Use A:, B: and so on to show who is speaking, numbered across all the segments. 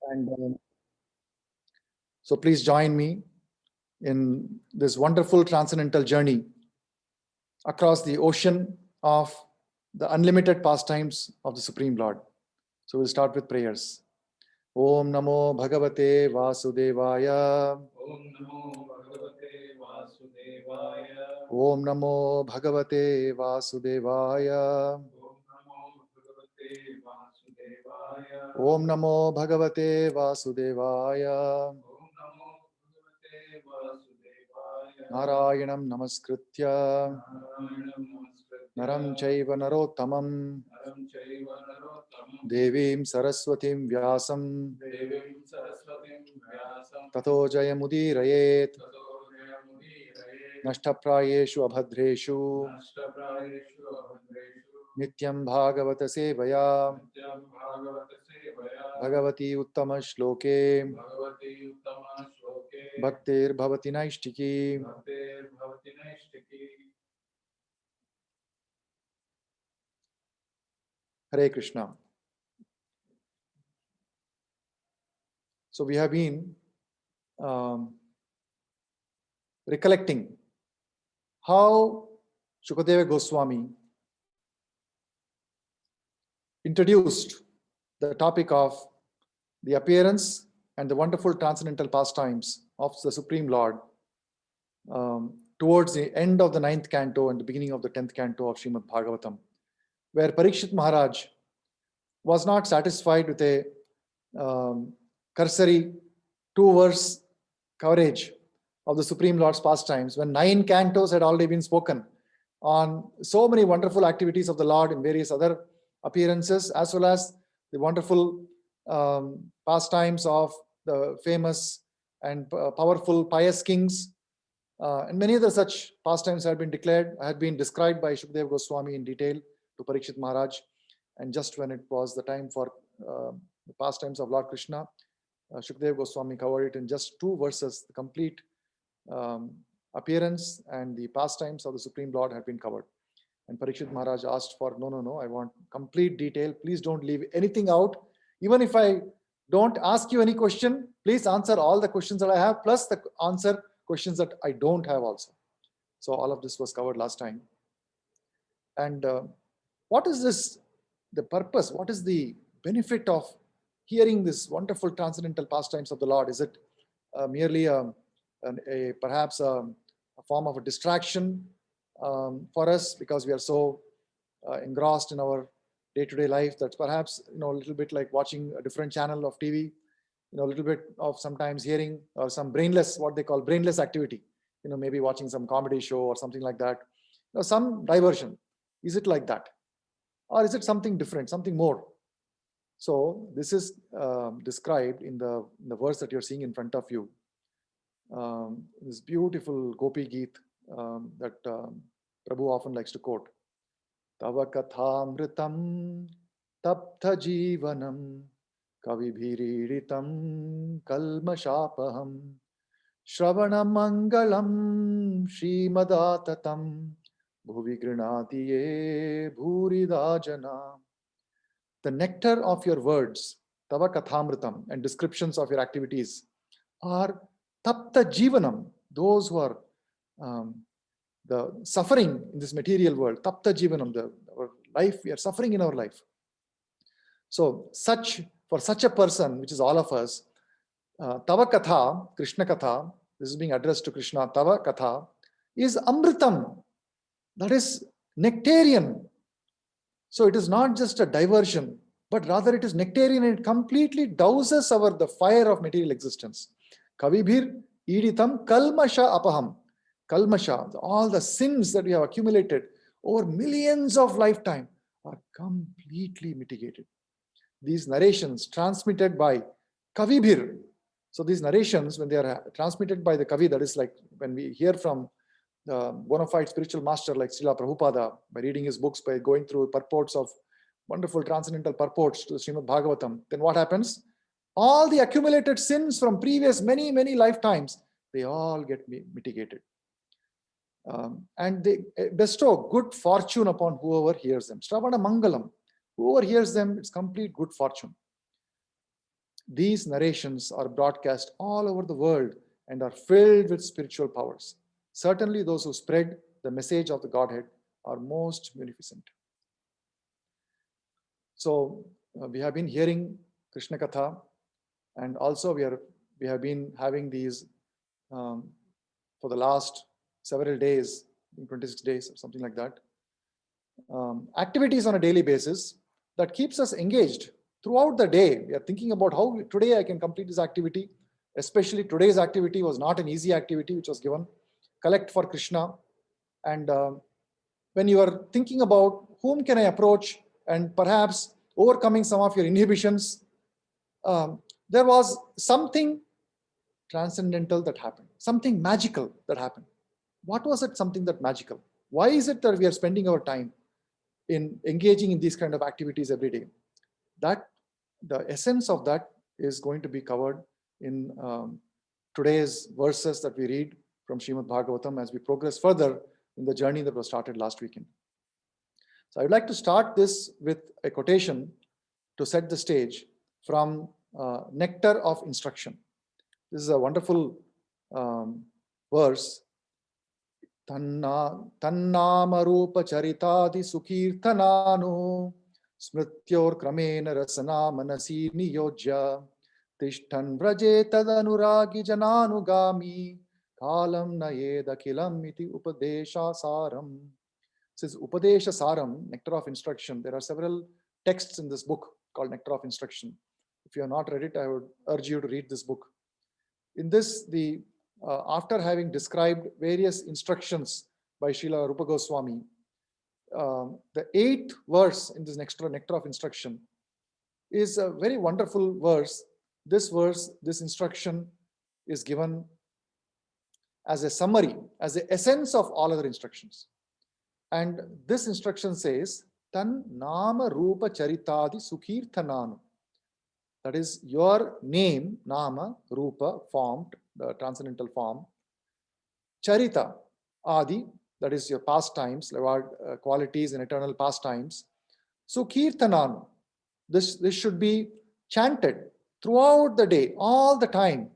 A: And so please join me in this wonderful transcendental journey across the ocean of the unlimited pastimes of the Supreme Lord. So we'll start with prayers. Om Namo Bhagavate Vasudevaya.
B: Om Namo Bhagavate Vasudevaya.
A: Om Namo Bhagavate Vasudevaya.
B: Om Namo Bhagavate Vasudevaya.
A: Om Namo Bhagavate Vasudevaya.
B: Om Namo Bhagavate Vasudevaya.
A: Narayanam Namaskritya.
B: Narayanam Namaskritya.
A: Naram Chaiva Narottamam.
B: Naram Chaiva Narottamam.
A: Devim Saraswatim Vyasam.
B: Devim Saraswatim Vyasam.
A: Tato Jayamudirayet.
B: Tato Jayamudirayet.
A: Nashtaprayeshu Abhadreshu.
B: Nashtaprayeshu Abhadreshu.
A: Nityam Bhagavata Sevaya.
B: Nityam Bhagavata Sevaya.
A: Bhagavati Uttama Shloke.
B: Bhagavati Uttama Shloke.
A: Bhaktir Bhavati Naishtiki.
B: Bhaktir Bhavati Naishtiki.
A: Hare Krishna. So we have been recollecting how Shukadeva Goswami introduced the topic of the appearance and the wonderful transcendental pastimes of the Supreme Lord towards the end of the 9th canto and the beginning of the 10th canto of Śrīmad Bhagavatam, where Parikshit Maharaj was not satisfied with a cursory 2-verse coverage of the Supreme Lord's pastimes, when 9 cantos had already been spoken on so many wonderful activities of the Lord in various other appearances, as well as the wonderful pastimes of the famous and powerful pious kings. And many other such pastimes had been described by Shukadeva Goswami in detail to Parikshit Maharaj. And just when it was the time for the pastimes of Lord Krishna, Shukadeva Goswami covered it in just 2 verses. The complete appearance and the pastimes of the Supreme Lord had been covered. And Parikshit Maharaj asked for, no, I want complete detail. Please don't leave anything out. Even if I don't ask you any question, please answer all the questions that I have, plus the answer questions that I don't have also. So all of this was covered last time. And what is this, the purpose? What is the benefit of hearing this wonderful transcendental pastimes of the Lord? Is it merely perhaps a form of a distraction for us because we are so engrossed in our day-to-day life that perhaps a little bit like watching a different channel of TV, a little bit of sometimes hearing or some brainless, what they call brainless activity, maybe watching some comedy show or something like that, some diversion. Is it like that, or is it something different, something more? So this is described in the verse that you're seeing in front of you. This beautiful Gopi Geet that Prabhu often likes to quote. Tava kathāmr tapta-jīvanam kavibhir itam kalmas āpaham śravan a-mańgalam śrīmad ātatam bhuvi-dā bhūri-dā janāh. The nectar of your words, tava kathāmr, and descriptions of your activities are tapta-jīvanam, those who are the suffering in this material world, tapta-jīvanam, our life, we are suffering in our life. So for such a person, which is all of us, tava katha, Krishna katha, this is being addressed to Krishna, tava katha is amritam, that is nectarian. So it is not just a diversion, but rather it is nectarian, and it completely douses the fire of material existence. Kavibhir, itam, kalmasha, āpaham. Kalmasha, all the sins that we have accumulated over millions of lifetime are completely mitigated. These narrations transmitted by kavibhir. So these narrations, when they are transmitted by the kavi, that is like when we hear from the bona fide spiritual master like Srila Prabhupada, by reading his books, by going through purports of wonderful transcendental purports to the Śrīmad Bhagavatam, then what happens? All the accumulated sins from previous many lifetimes, they all get mitigated. And they bestow good fortune upon whoever hears them. Śravan a-mańgalam. Whoever hears them, it's complete good fortune. these narrations are broadcast all over the world and are filled with spiritual powers. Certainly those who spread the message of the Godhead are most munificent. So we have been hearing Krishna Katha, and also we have been having these for the last several days, 26 days or something like that, activities on a daily basis that keeps us engaged throughout the day. We are thinking about how today I can complete this activity. Especially today's activity was not an easy activity which was given. Collect for Krishna. And when you are thinking about whom can I approach and perhaps overcoming some of your inhibitions, there was something transcendental that happened, something magical that happened. What was it, something that magical? Why is it that we are spending our time in engaging in these kind of activities every day? That the essence of that is going to be covered in today's verses that we read from Śrīmad Bhagavatam as we progress further in the journey that was started last weekend. So I would like to start this with a quotation to set the stage from Nectar of Instruction. This is a wonderful verse. Tannama rupa charitadi sukirtananu smrityor kramena rasana manasi niyojya tishtan vraje tadanuragi jananugami kalam nayeda kilam iti upadesha saram. This is Upadesha Saram, Nectar of Instruction. There are several texts in this book called Nectar of Instruction. If you have not read it, I would urge you to read this book. In this, after having described various instructions by Srila Rupa Goswami, the 8th verse in this Nectar of Instruction is a very wonderful verse. This instruction is given as a summary, as the essence of all other instructions. And this instruction says, Tan nama rupa charitadi sukirtananu. That is your name, nama, rupa, formed, the transcendental form. Charita, adi, that is your pastimes, qualities and eternal pastimes. Sukirtananu. This should be chanted throughout the day, all the time.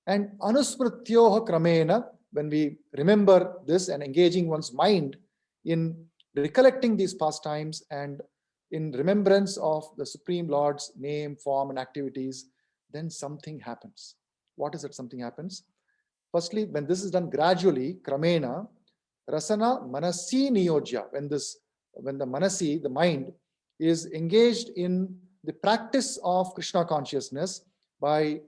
A: And anusmrityoha kramena, when we remember this and engaging one's mind in recollecting these pastimes and in remembrance of the Supreme Lord's name, form, and activities, then something happens. What is it? Something happens. Firstly, when this is done gradually, kramena, rasana manasi niyojya, when the manasi, the mind, is engaged in the practice of Krishna consciousness by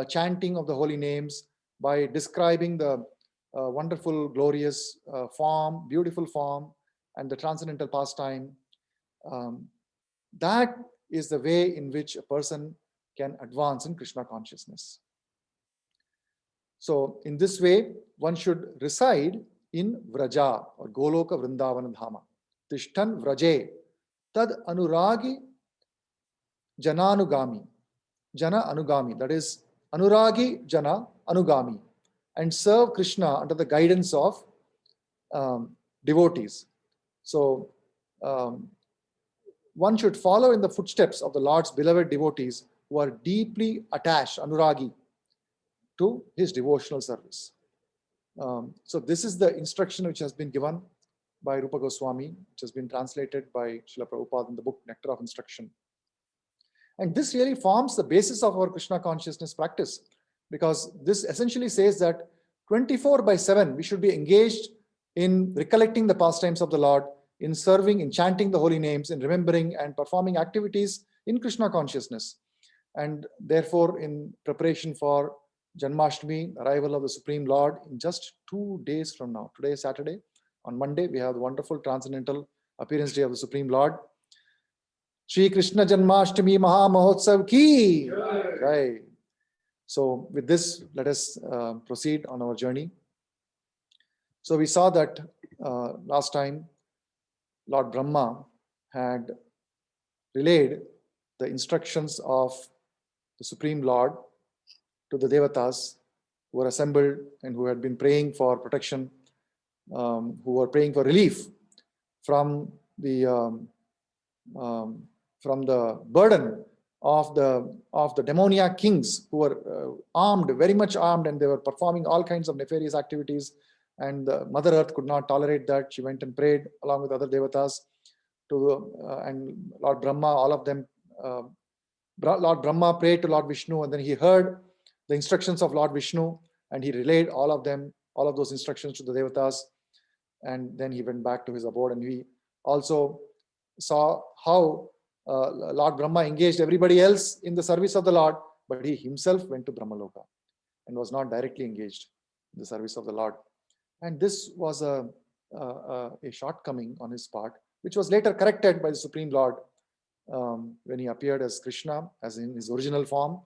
A: chanting of the holy names, by describing the wonderful, glorious form, beautiful form, and the transcendental pastime. That is the way in which a person can advance in Krishna consciousness. So in this way, one should reside in Vraja or Goloka Vrindavana Dhama. Tishtan Vraje Tad Anuragi Jananugami. Jana Anugami, that is Anuragi Jana Anugami, and serve Krishna under the guidance of devotees. So one should follow in the footsteps of the Lord's beloved devotees who are deeply attached, Anuragi, to his devotional service. So this is the instruction which has been given by Rupa Goswami, which has been translated by Srila Prabhupada in the book Nectar of Instruction. And this really forms the basis of our Krishna consciousness practice, because this essentially says that 24/7 we should be engaged in recollecting the pastimes of the Lord, in serving, in chanting the holy names, in remembering and performing activities in Krishna consciousness. And therefore, in preparation for Janmashtami, arrival of the Supreme Lord, in just 2 days from now, today is Saturday, on Monday we have the wonderful transcendental appearance day of the Supreme Lord. Shri Krishna Janmashtami Maha Mahotsav ki Jai. So with this, let us proceed on our journey. So we saw that last time Lord Brahma had relayed the instructions of the Supreme Lord to the Devatas who were assembled and who had been praying for protection, who were praying for relief from the burden of the demoniac kings who were armed, very much armed, and they were performing all kinds of nefarious activities. And the Mother Earth could not tolerate that. She went and prayed along with other devatas to and Lord Brahma. All of them, Lord Brahma prayed to Lord Vishnu, and then he heard the instructions of Lord Vishnu, and he relayed all of those instructions to the devatas. And then he went back to his abode, and we also saw how Lord Brahma engaged everybody else in the service of the Lord, but he himself went to Brahmaloka and was not directly engaged in the service of the Lord. And this was a shortcoming on his part, which was later corrected by the Supreme Lord when he appeared as Krishna, as in his original form.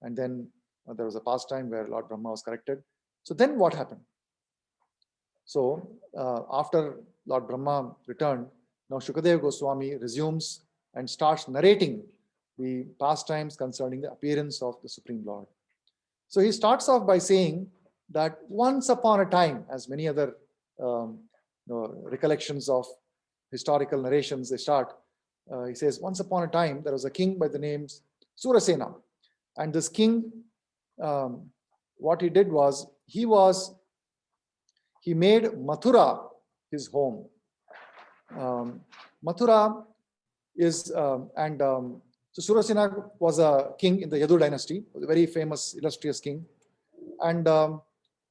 A: And then there was a pastime where Lord Brahma was corrected. So then what happened? So after Lord Brahma returned, now Shukadeva Goswami resumes and starts narrating the pastimes concerning the appearance of the Supreme Lord. So he starts off by saying that once upon a time, as many other recollections of historical narrations, they start, he says, once upon a time, there was a king by the name Surasena. And this king, what he did was, he made Mathura his home. Mathura is, so Surasena was a king in the Yadu dynasty, a very famous, illustrious king. And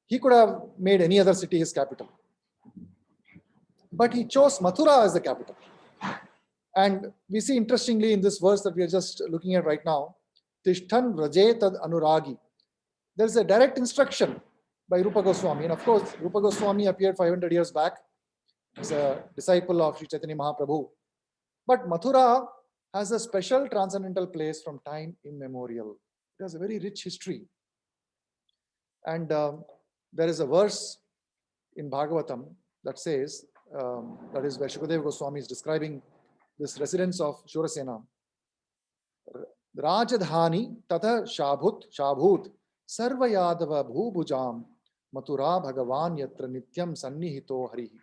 A: he could have made any other city his capital. But he chose Mathura as the capital. And we see interestingly in this verse that we are just looking at right now, Tishtan Rajetad Anuragi. There's a direct instruction by Rupa Goswami. And of course, Rupa Goswami appeared 500 years back as a disciple of Sri Chaitanya Mahaprabhu. But Mathura has a special transcendental place from time immemorial. It has a very rich history. And there is a verse in Bhagavatam that says, that is where Shukadeva Goswami is describing this residence of Shurasena. Rajadhani tata shabhut sarva yadava bhubujam mathura bhagavan yatra nityam sannihito harihi.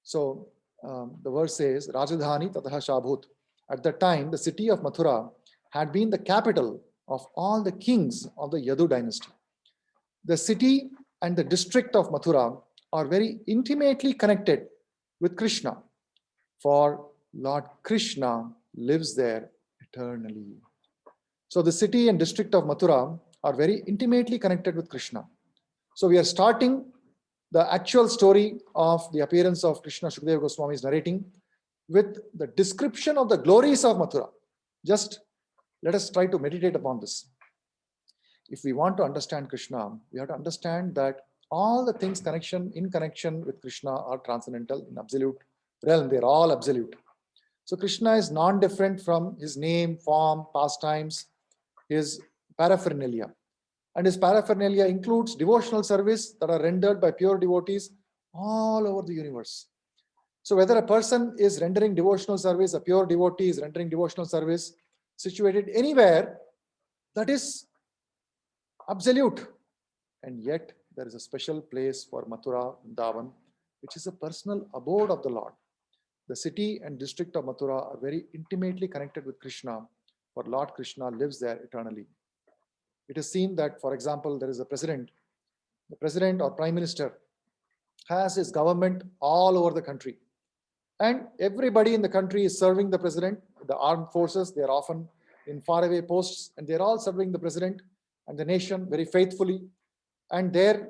A: So the verse says, Rajadhani tata shabhut. At that time, the city of Mathura had been the capital of all the kings of the Yadu dynasty. The city and the district of Mathura are very intimately connected with Krishna, for Lord Krishna lives there eternally. So the city and district of Mathura are very intimately connected with Krishna. So we are starting the actual story of the appearance of Krishna. Shukadeva Goswami is narrating with the description of the glories of Mathura. Just let us try to meditate upon this. If we want to understand Krishna, we have to understand that all the things in connection with Krishna are transcendental in absolute realm. They're all absolute. So Krishna is non-different from his name, form, pastimes, his paraphernalia. And his paraphernalia includes devotional service that are rendered by pure devotees all over the universe. So whether a person is rendering devotional service, a pure devotee is rendering devotional service, situated anywhere, that is absolute. And yet there is a special place for Mathura, Vrindavan, which is a personal abode of the Lord. The city and district of Mathura are very intimately connected with Krishna, for Lord Krishna lives there eternally. It is seen that, for example, there is a president. The president or prime minister has his government all over the country. And everybody in the country is serving the president. The armed forces, they are often in faraway posts, and they're all serving the president and the nation very faithfully. And their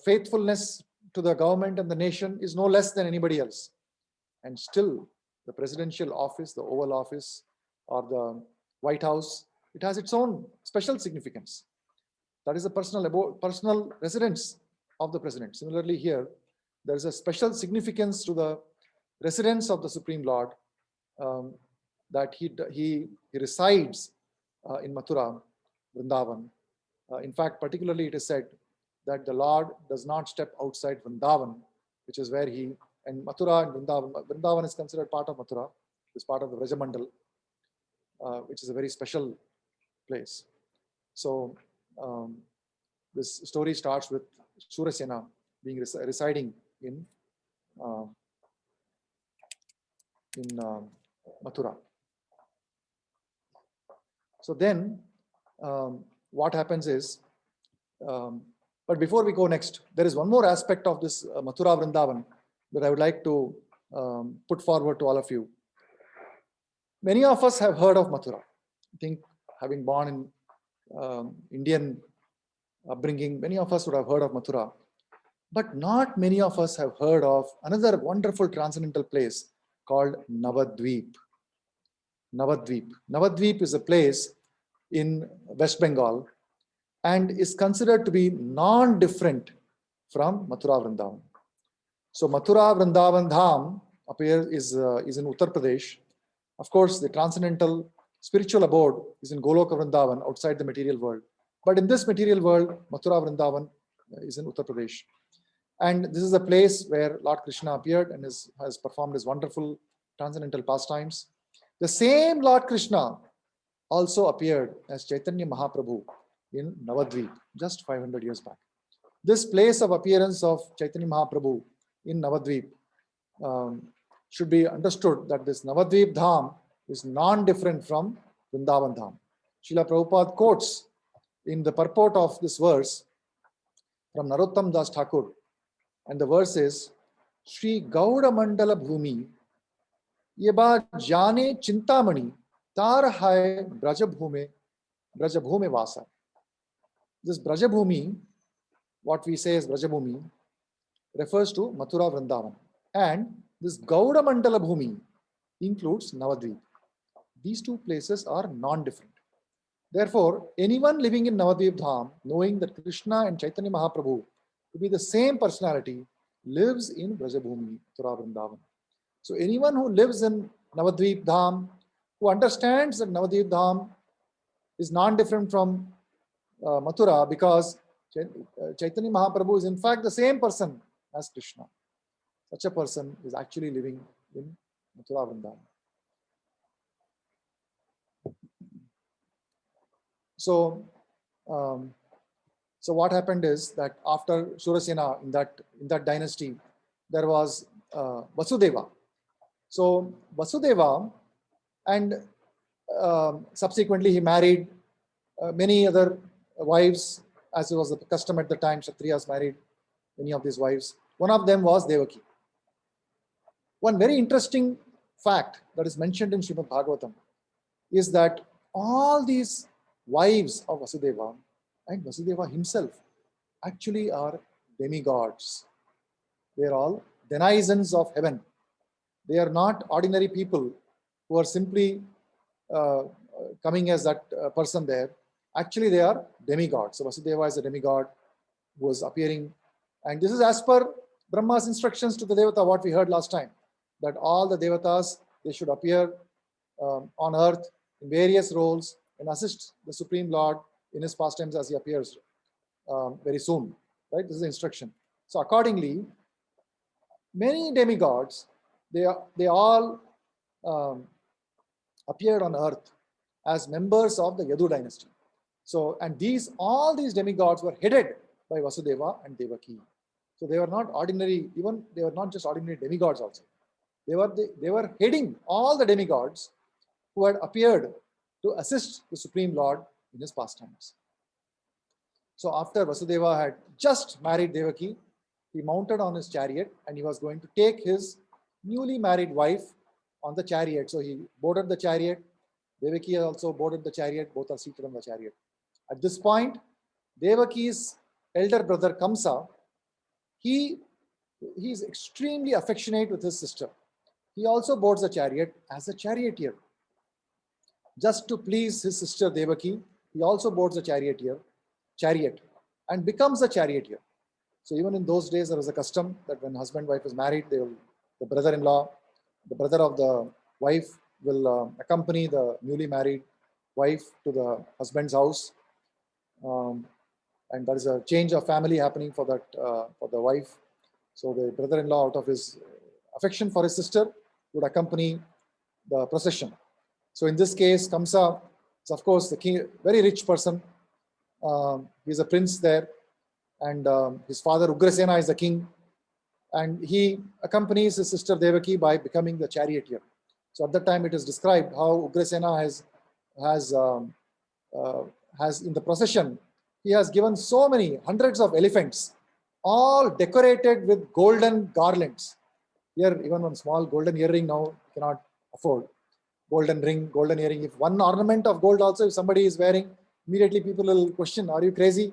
A: faithfulness to the government and the nation is no less than anybody else. And still, the presidential office, the Oval Office, or the White House, it has its own special significance. That is a personal residence of the president. Similarly here, there is a special significance to the residence of the Supreme Lord, that he resides in Mathura, Vrindavan. In fact, particularly it is said that the Lord does not step outside Vrindavan, which is where and Mathura and Vrindavan is considered part of Mathura, it's part of the Vrajamandal, which is a very special place. So this story starts with Surasena being residing in Mathura. So then what happens is, but before we go next, there is one more aspect of this Mathura Vrindavan that I would like to put forward to all of you. Many of us have heard of Mathura. I think, having born in Indian upbringing, many of us would have heard of Mathura. But not many of us have heard of another wonderful transcendental place called Navadvip. Navadvip. Navadvip is a place in West Bengal and is considered to be non-different from Mathura Vrindavan. So Mathura Vrindavan Dham is in Uttar Pradesh. Of course, the transcendental spiritual abode is in Goloka Vrindavan, outside the material world. But in this material world, Mathura Vrindavan is in Uttar Pradesh. And this is a place where Lord Krishna appeared and has performed his wonderful transcendental pastimes. The same Lord Krishna also appeared as Chaitanya Mahaprabhu in Navadvip just 500 years back. This place of appearance of Chaitanya Mahaprabhu in Navadvip should be understood that this Navadvip Dham is non-different from Vrindavan Dham. Srila Prabhupada quotes in the purport of this verse from Narottam Das Thakur, and the verse is, Shri Gauda Mandala Bhumi Yeba Jane Chintamani Tar Hai Brajabhume Vasa. This Brajabhumi, what we say is Brajabhumi, refers to Mathura Vrindavan. And this Gauda Mandala Bhumi includes Navadvip. These two places are non-different. Therefore, anyone living in Navadvip Dham, knowing that Krishna and Chaitanya Mahaprabhu to be the same personality, lives in Brajabhumi, Mathura Vrindavan. So anyone who lives in Navadvip Dham, who understands that Navadvip Dham is non-different from Mathura, because Chaitanya Mahaprabhu is in fact the same person as Krishna. Such a person is actually living in Mathura Vrindavan. So what happened is that after Surasena, in that dynasty, there was Vasudeva. So Vasudeva, and subsequently he married many other wives, as it was the custom at the time. Kshatriyas married many of these wives. One of them was Devaki. One very interesting fact that is mentioned in Śrīmad Bhagavatam is that all these wives of Vasudeva and Vasudeva himself actually are demigods. They are all denizens of heaven. They are not ordinary people who are simply coming as that person there. Actually, they are demigods. So Vasudeva is a demigod who was appearing. And this is as per Brahma's instructions to the Devata, what we heard last time, that all the Devatas, they should appear on earth in various roles and assist the Supreme Lord in his pastimes as he appears very soon. Right? This is the instruction. So accordingly, many demigods, they all appeared on earth as members of the Yadu dynasty. So, and all these demigods were headed by Vasudeva and Devaki. So they were not ordinary, even they were not just ordinary demigods also. They were heading all the demigods who had appeared to assist the Supreme Lord in his pastimes. So after Vasudeva had just married Devaki, he mounted on his chariot and he was going to take his newly married wife on the chariot. So he boarded the chariot. Devaki also boarded the chariot. Both are seated on the chariot. At this point, Devaki's elder brother Kamsa, he is extremely affectionate with his sister. He also boards the chariot as a charioteer. Just to please his sister Devaki, he also boards the chariot and becomes a charioteer. So even in those days, there was a custom that when husband and wife is married, the brother-in-law, the brother of the wife will accompany the newly married wife to the husband's house. And there is a change of family happening for the wife. So the brother-in-law, out of his affection for his sister, would accompany the procession. So in this case, Kamsa is of course the king, very rich person. He is a prince there, and his father Ugrasena is the king, and he accompanies his sister Devaki by becoming the charioteer. So at that time, it is described how Ugrasena has has in the procession, he has given so many hundreds of elephants, all decorated with golden garlands. Here, even one small golden earring now cannot afford. Golden ring, golden earring. If one ornament of gold also, if somebody is wearing, immediately people will question, are you crazy?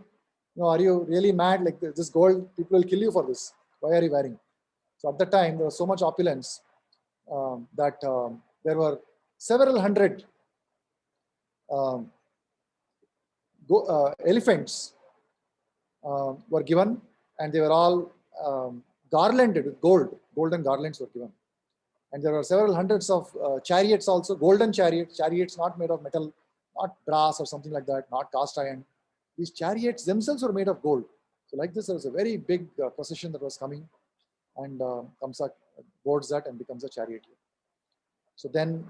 A: No, are you really mad? Like this gold, people will kill you for this. Why are you wearing? So at the time, there was so much opulence that there were several hundred elephants were given, and they were all garlanded with gold. Golden garlands were given. And there were several hundreds of chariots also, golden chariots not made of metal, not brass or something like that, not cast iron. These chariots themselves were made of gold. So like this, there was a very big procession that was coming, and Kamsa boards that and becomes a charioteer. So then,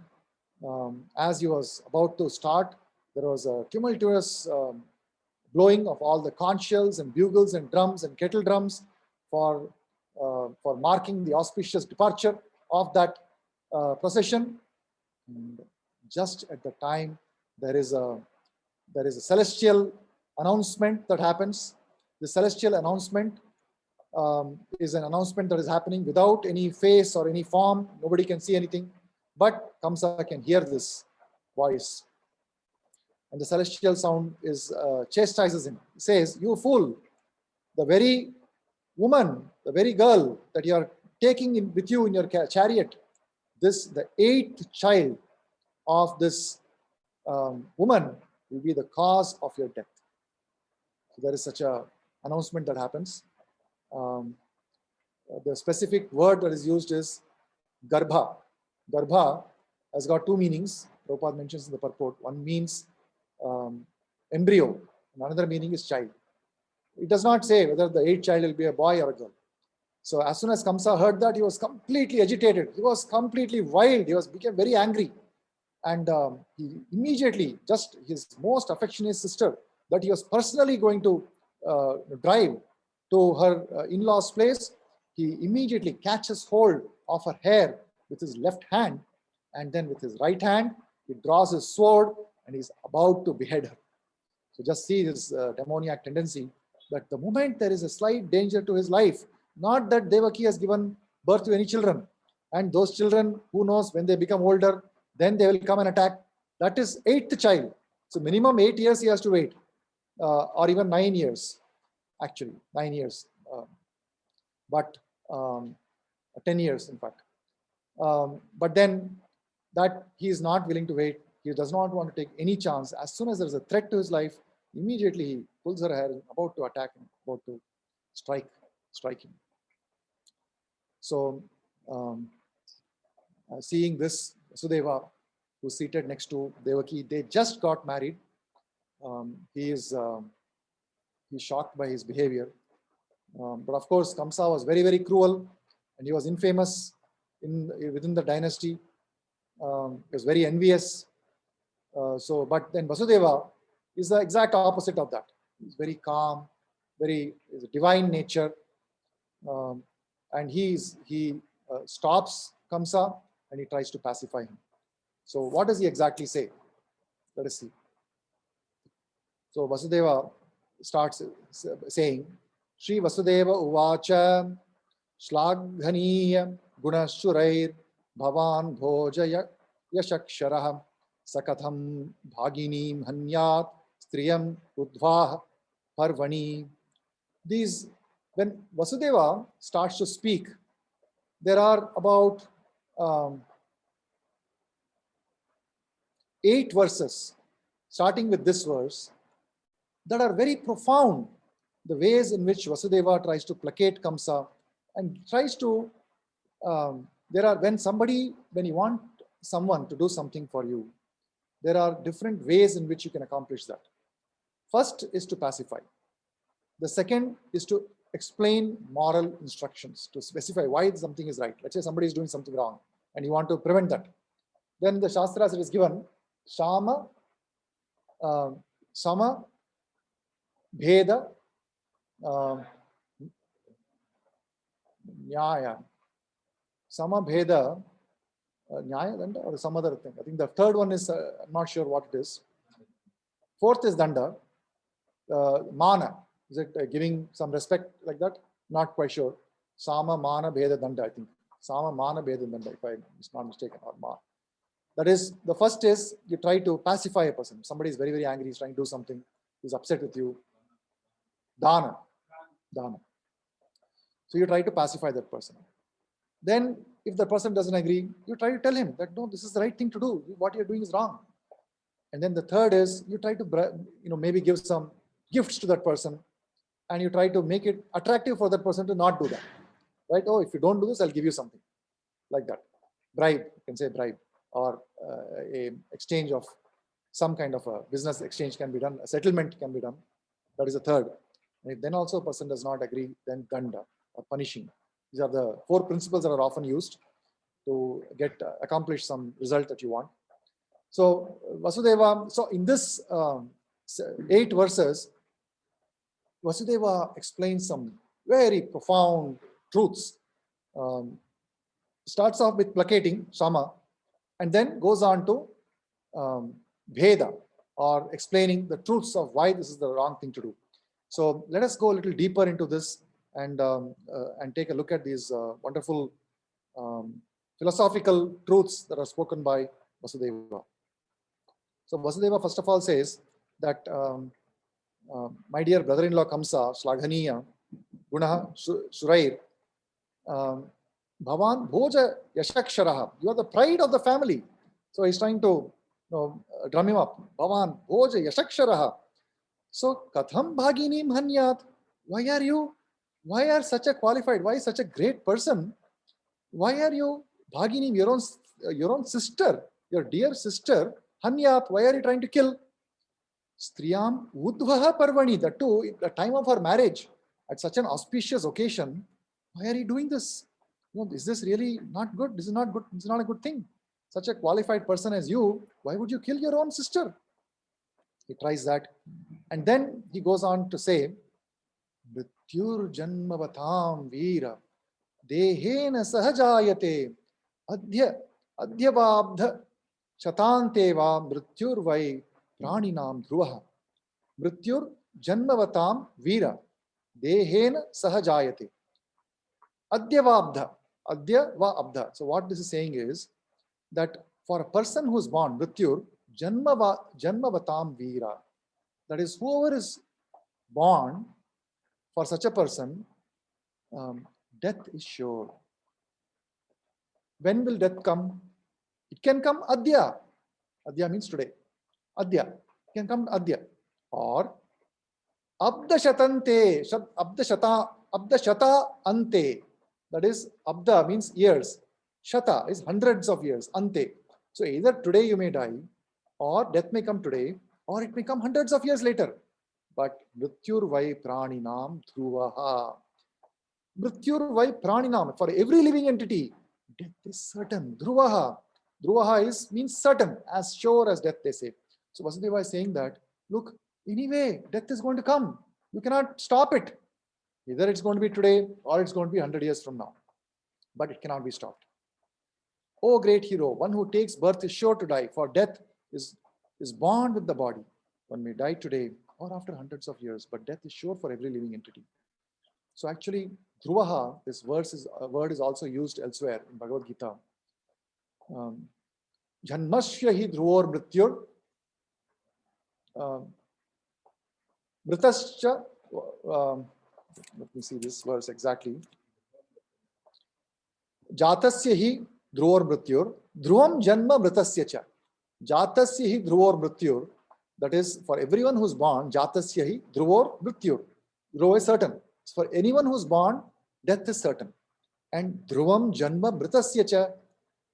A: as he was about to start, there was a tumultuous blowing of all the conch shells and bugles and drums and kettle drums for marking the auspicious departure of that procession. And just at the time, there is a celestial announcement that happens. The celestial announcement is an announcement that is happening without any face or any form. Nobody can see anything, but Kamsa can hear this voice. And the celestial sound is chastises him. He says, "You fool, the very woman, the very girl that you are taking with you in your chariot, the 8th child of this woman will be the cause of your death." So there is such a announcement that happens. The specific word that is used is garbha. Garbha has got two meanings. Prabhupada mentions in the purport. One means embryo, and another meaning is child. It does not say whether the 8th child will be a boy or a girl. So as soon as Kamsa heard that, he was completely agitated. He was completely wild. He became very angry. And he immediately, just his most affectionate sister, that he was personally going to drive to her in-laws' place, he immediately catches hold of her hair with his left hand, and then with his right hand, he draws his sword and he's about to behead her. So just see his demoniac tendency, that the moment there is a slight danger to his life, not that Devaki has given birth to any children, and those children, who knows, when they become older, then they will come and attack. That is 8th child. So minimum 8 years he has to wait, or even 9 years, actually 9 years, but 10 years in fact. But then that he is not willing to wait. He does not want to take any chance. As soon as there is a threat to his life, immediately he pulls her hair, about to attack him, about to strike him. So seeing this, Vasudeva, who's seated next to Devaki, they just got married. He's shocked by his behavior. But of course, Kamsa was very, very cruel, and he was infamous within the dynasty. He was very envious. But then Vasudeva is the exact opposite of that. He's very calm, is a divine nature, and he stops Kamsa and he tries to pacify him. So what does he exactly say? Let us see. So Vasudeva starts saying, Shri Vasudeva Uvacha Shlaghaniya Gunashurair Bhavan Bhojaya Yashaksharaha Sakatham Bhaginim Hanyat Striyam Udvah Parvani. When Vasudeva starts to speak, there are about 8 verses, starting with this verse, that are very profound. The ways in which Vasudeva tries to placate Kamsa and tries to, when you want someone to do something for you, there are different ways in which you can accomplish that. First is to pacify. The second is to explain moral instructions, to specify why something is right. Let's say somebody is doing something wrong and you want to prevent that. Then in the Shastras it is given, Shama, Sama, Bheda, Nyaya. Sama Bheda, Nyaya or some other thing. I think the third one is, I'm not sure what it is. Fourth is danda. Mana. Is it giving some respect like that? Not quite sure. Sama, mana, bheda, danda, I think. Sama, mana, bheda, danda, if I'm not mistaken. Or ma. That is, the first is you try to pacify a person. Somebody is very, very angry, he's trying to do something, he's upset with you. Dana. Dana. So you try to pacify that person. Then, if the person doesn't agree, you try to tell him that no, this is the right thing to do. What you're doing is wrong. And then the third is you try to, maybe give some gifts to that person, and you try to make it attractive for that person to not do that. Right? Oh, if you don't do this, I'll give you something. Like that. Bribe, you can say bribe. Or a exchange of some kind of a business exchange can be done, a settlement can be done. That is the third. And if then also a person does not agree, then danda, or punishing. These are the 4 principles that are often used to get accomplish some result that you want. So Vasudeva, so in this 8 verses, Vasudeva explains some very profound truths. Starts off with placating, sama, and then goes on to bheda, or explaining the truths of why this is the wrong thing to do. So let us go a little deeper into this and take a look at these wonderful philosophical truths that are spoken by Vasudeva. So Vasudeva first of all says that my dear brother-in-law Kamsa, Shlaghaniya, Gunaha Shurair, Bhavan Bhoja Yashaksharaha, you are the pride of the family. So he's trying to drum him up. Bhavan Bhoja Yashaksharaha. So Katham Bhaginim Hanyat, why are such a qualified, why such a great person? Why are you Bhaginim, your own sister, your dear sister, Hanyat, why are you trying to kill? Striyam Udvaha Parvani, that too, at the time of her marriage, at such an auspicious occasion, why are you doing this? Is this really not good? This is not good. This is not a good thing. Such a qualified person as you, why would you kill your own sister? He tries that. And then he goes on to say, Mrityur Janmavatam Veera Dehena Sahajayate Adhyavabdha Shatanteva Mrityur Vai Praninam Dhruvaha. Mrityur Janmavatam Veera Dehena Sahajayate Adyavabdha. Adya va abdha. So what this is saying is that for a person who is born, Mrityur, Janmavatam Veera, that is, whoever is born, for such a person, death is sure. When will death come? It can come adya. Adya means today. Adya. It can come adya. Or abdashatante, abdashata ante. That is, abda means years. Shata is hundreds of years. Ante. So either today you may die, or death may come today, or it may come hundreds of years later. But mrityur vai praninam dhruvaha. Mrityur vai praninam. For every living entity, death is certain. Dhruvaha. Dhruvaha means certain, as sure as death, they say. So Vasudeva is saying that, look, anyway, death is going to come. You cannot stop it. Either it's going to be today or it's going to be 100 years from now. But it cannot be stopped. O great hero, one who takes birth is sure to die, for death is born with the body. One may die today or after hundreds of years, but death is sure for every living entity. So actually, dhruvaha, this word is also used elsewhere in Bhagavad Gita. Janmasya hi dhruvor mrityur mritascha. Let me see this verse exactly. Jatasya hi dhruvor mrityur dhruvam janma mritasya cha. Jatasya hi dhruvor mrityur. That is, for everyone who's born, jatasya hi dhruvor mrityur. Dhruva is certain. For anyone who's born, death is certain. And dhruvam janma mritasya cha.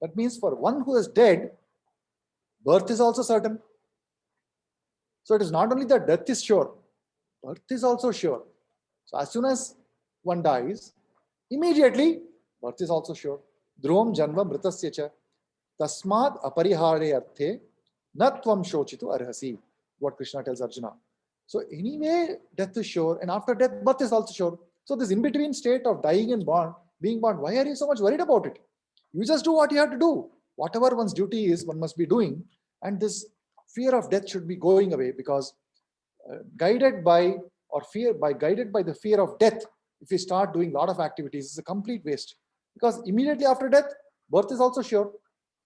A: That means for one who is dead, birth is also certain. So it is not only that death is sure, birth is also sure. So as soon as one dies, immediately birth is also sure. Dhruvam janma mritasya cha tasmad aparihare arthe natvam shochitu arhasi. What Krishna tells Arjuna. So anyway, death is sure, and after death, birth is also sure. So this in-between state of dying and being born, why are you so much worried about it? You just do what you have to do. Whatever one's duty is, one must be doing. And this fear of death should be going away, because guided by the fear of death, if we start doing a lot of activities, it's a complete waste. Because immediately after death, birth is also sure.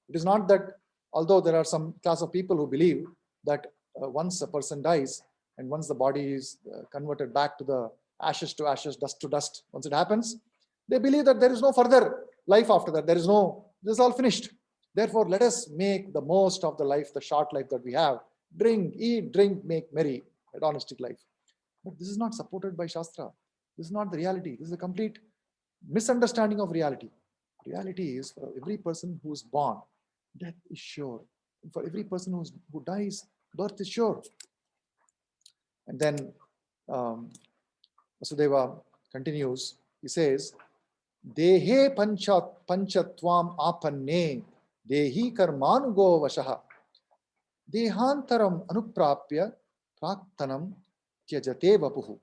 A: It is not that, although there are some class of people who believe that once a person dies and once the body is converted back to the ashes to ashes, dust to dust, once it happens, they believe that there is no further life after that. This is all finished. Therefore, let us make the most of the life, the short life that we have. Drink, eat, drink, make merry, hedonistic life. But this is not supported by Shastra. This is not the reality. This is a complete misunderstanding of reality. Reality is, for every person who is born, death is sure. And for every person who dies, birth is sure. And then Vasudeva continues. He says, Dehe panchatvam apanne dehi karmanugo vashaha dehantaram anuprapya praktanam tyajate vapuhu.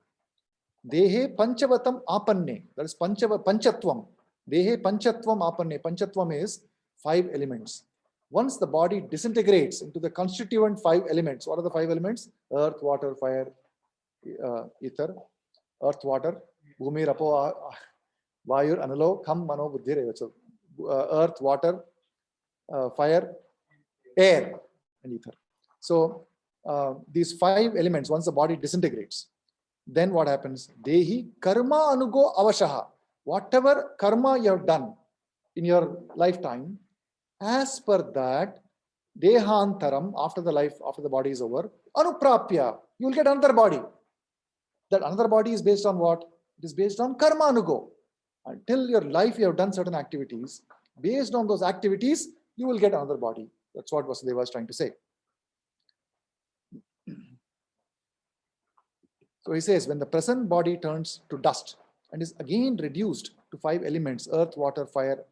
A: Dehe panchavatam apanne. That is panchatvam. Dehe panchatvam apanne. Panchatvam is 5 elements. Once the body disintegrates into the constituent 5 elements, what are the 5 elements? Earth, water, fire, ether. Earth, water, bhumi, rapo, vayur, analo, kham, mano, buddhi. So, earth, water, fire, air, and ether. So, these 5 elements, once the body disintegrates, then what happens? Dehi karma anugo avashaha. Whatever karma you have done in your lifetime, as per that, dehantaram, after the body is over, anuprapya, you will get another body. That another body is based on what? It is based on karma anugo. Until your life you have done certain activities. Based on those activities, you will get another body. That's what Vasudeva was trying to say. So he says, when the present body turns to dust and is again reduced to 5 elements, earth, water, fire,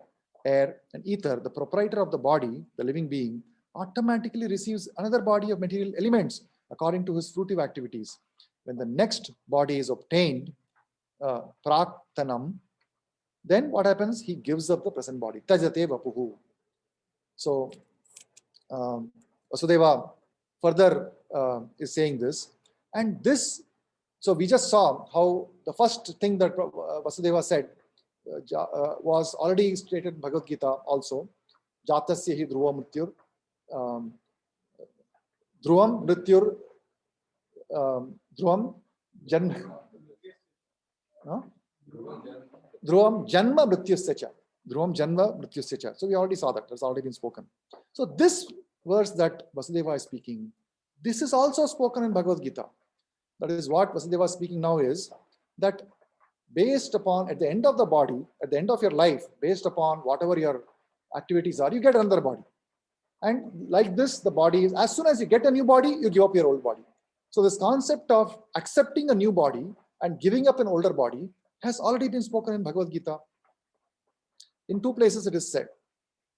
A: air, and ether, the proprietor of the body, the living being, automatically receives another body of material elements according to his fruitive activities. When the next body is obtained, praktanam, then what happens? He gives up the present body. Tajate vapuhu. So, Vasudeva further is saying this. And this, so we just saw how the first thing that Vasudeva said was already stated in Bhagavad Gita also. Jatasya hi dhruva mrityur. Dhruvam mrityur. Dhruvam janma mrityusya. Dhruvam janma mrityusya. So we already saw that. That's already been spoken. So this verse that Vasudeva is speaking, this is also spoken in Bhagavad Gita. That is what Vasudeva is speaking now is that based upon, at the end of the body, at the end of your life, based upon whatever your activities are, you get another body. And like this, the body is, as soon as you get a new body, you give up your old body. So this concept of accepting a new body and giving up an older body has already been spoken in Bhagavad Gita. In 2 places it is said.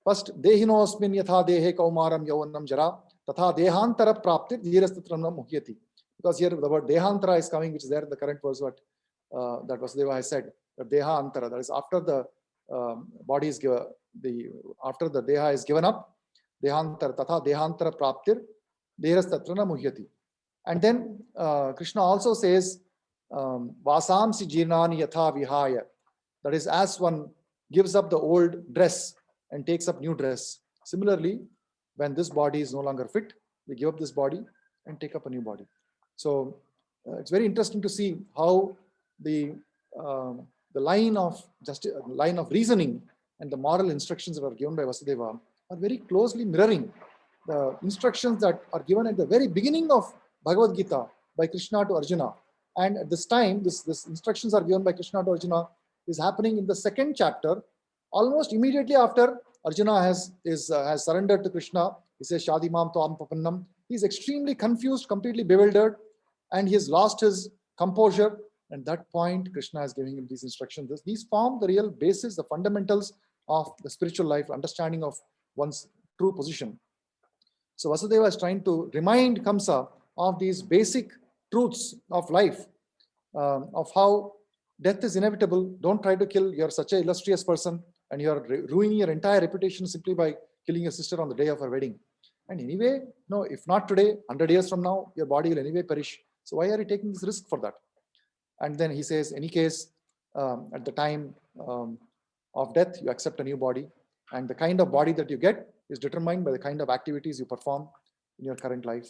A: First, dehinosmin yatha dehe kaumaram yavanam jara tatha dehantara praptir dhirasthatranam muhyati. Because here the word dehantara is coming, which is there in the current verse that Vasudeva has said. That dehantara, that is after the body is given, after the deha is given up, dehantara tatha dehantara praptir dhirasthatranam muhyati. And then Krishna also says, vasamsi jirnani yatha vihaya. That is, as one gives up the old dress and takes up new dress. Similarly, when this body is no longer fit, we give up this body and take up a new body. So it's very interesting to see how the line of reasoning and the moral instructions that are given by Vasudeva are very closely mirroring the instructions that are given at the very beginning of Bhagavad Gita by Krishna to Arjuna. And at this time, this instructions are given by Krishna to Arjuna is happening in the 2nd chapter, almost immediately after Arjuna has surrendered to Krishna. He says, Shadimam Tvam Papannam. He is extremely confused, completely bewildered, and he has lost his composure. At that point, Krishna is giving him these instructions. These form the real basis, the fundamentals of the spiritual life, understanding of one's true position. So Vasudeva is trying to remind Kamsa of these basic truths of life, of how death is inevitable. Don't try to kill. You're such an illustrious person and you're ruining your entire reputation simply by killing your sister on the day of her wedding. And anyway, no, if not today, 100 years from now, your body will anyway perish. So why are you taking this risk for that? And then he says, any case, at the time of death, you accept a new body. And the kind of body that you get is determined by the kind of activities you perform in your current life.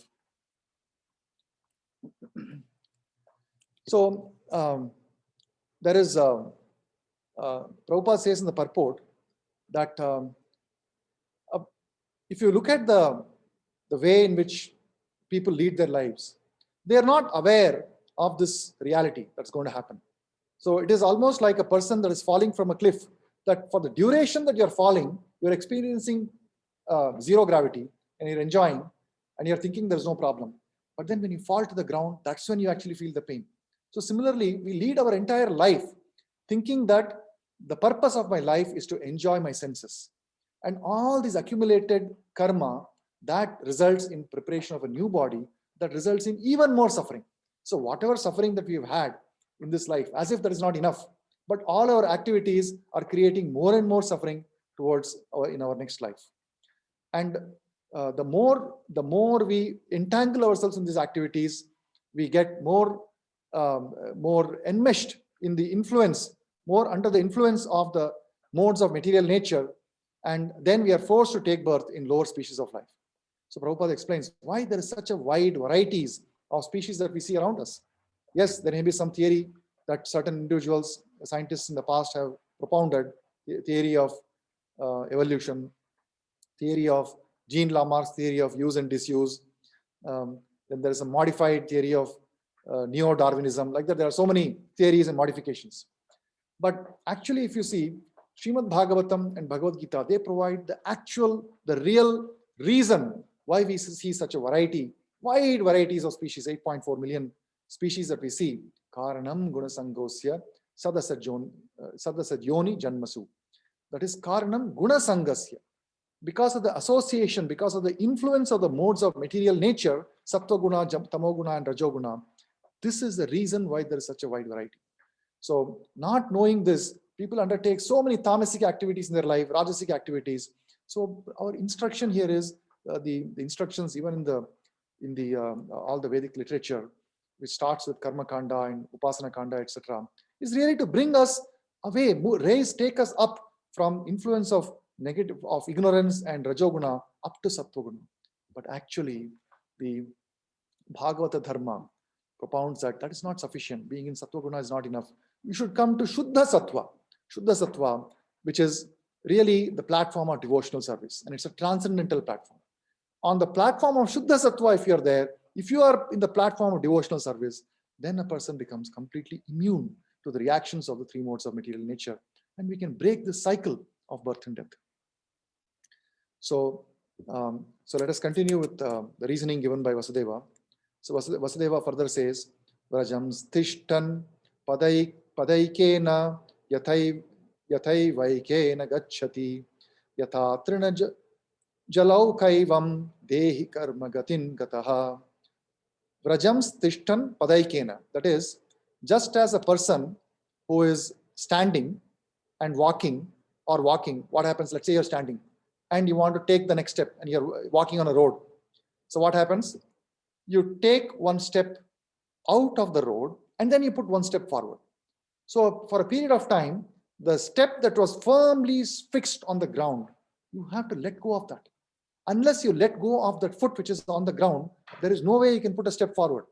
A: So there is, Prabhupada says in the purport that if you look at the way in which people lead their lives, they are not aware of this reality that's going to happen. So it is almost like a person that is falling from a cliff, that for the duration that you're falling, you're experiencing zero gravity and you're enjoying and you're thinking there's no problem. But then when you fall to the ground, that's when you actually feel the pain. So similarly, we lead our entire life thinking that the purpose of my life is to enjoy my senses. And all this accumulated karma that results in preparation of a new body, that results in even more suffering. So whatever suffering that we've had in this life, as if that is not enough, but all our activities are creating more and more suffering towards in our next life. And the more we entangle ourselves in these activities, we get more enmeshed in the influence, more under the influence of the modes of material nature, and then we are forced to take birth in lower species of life. So Prabhupada explains why there is such a wide varieties of species that we see around us. Yes, there may be some theory that certain individuals, scientists in the past have propounded, the theory of evolution, theory of Jean Lamarck's theory of use and disuse. Then there is a modified theory of neo-Darwinism. Like that, there are so many theories and modifications. But actually, if you see, Śrīmad Bhagavatam and Bhagavad Gita, they provide the real reason why we see such a wide varieties of species, 8.4 million species that we see. Karanam gunasangosya sadasadyoni janmasu. That is Karanam gunasangasya. Because of the association, because of the influence of the modes of material nature, sattva guna, tamoguna, and rajoguna, this is the reason why there is such a wide variety. So not knowing this, people undertake so many tamasic activities in their life, rajasic activities. So our instruction here is the instructions even in the all the Vedic literature, which starts with karma kanda and upasana kanda, etc., is really to bring us away, take us up from influence of ignorance and rajoguna up to sattvaguna. But actually, the Bhagavata Dharma propounds that is not sufficient. Being in sattvaguna is not enough. You should come to Shuddha Sattva, which is really the platform of devotional service, and it's a transcendental platform. On the platform of Shuddha Sattva, if you're there, if you are in the platform of devotional service, then a person becomes completely immune to the reactions of the three modes of material nature, and we can break the cycle of birth and death. So let us continue with the reasoning given by Vasudeva. So Vasudeva further says, Vrajam Tishtan Padaikena Yathai Vaikena Gachati Yatha Trina Jalau Kaivam Dehi Karma Gatin Gataha. Vrajam Tishtan Padaikena. That is, just as a person who is standing and walking, what happens? Let's say you're standing and you want to take the next step and you're walking on a road. So what happens? You take one step out of the road and then you put one step forward. So for a period of time, the step that was firmly fixed on the ground, you have to let go of that. Unless you let go of that foot which is on the ground, there is no way you can put a step forward.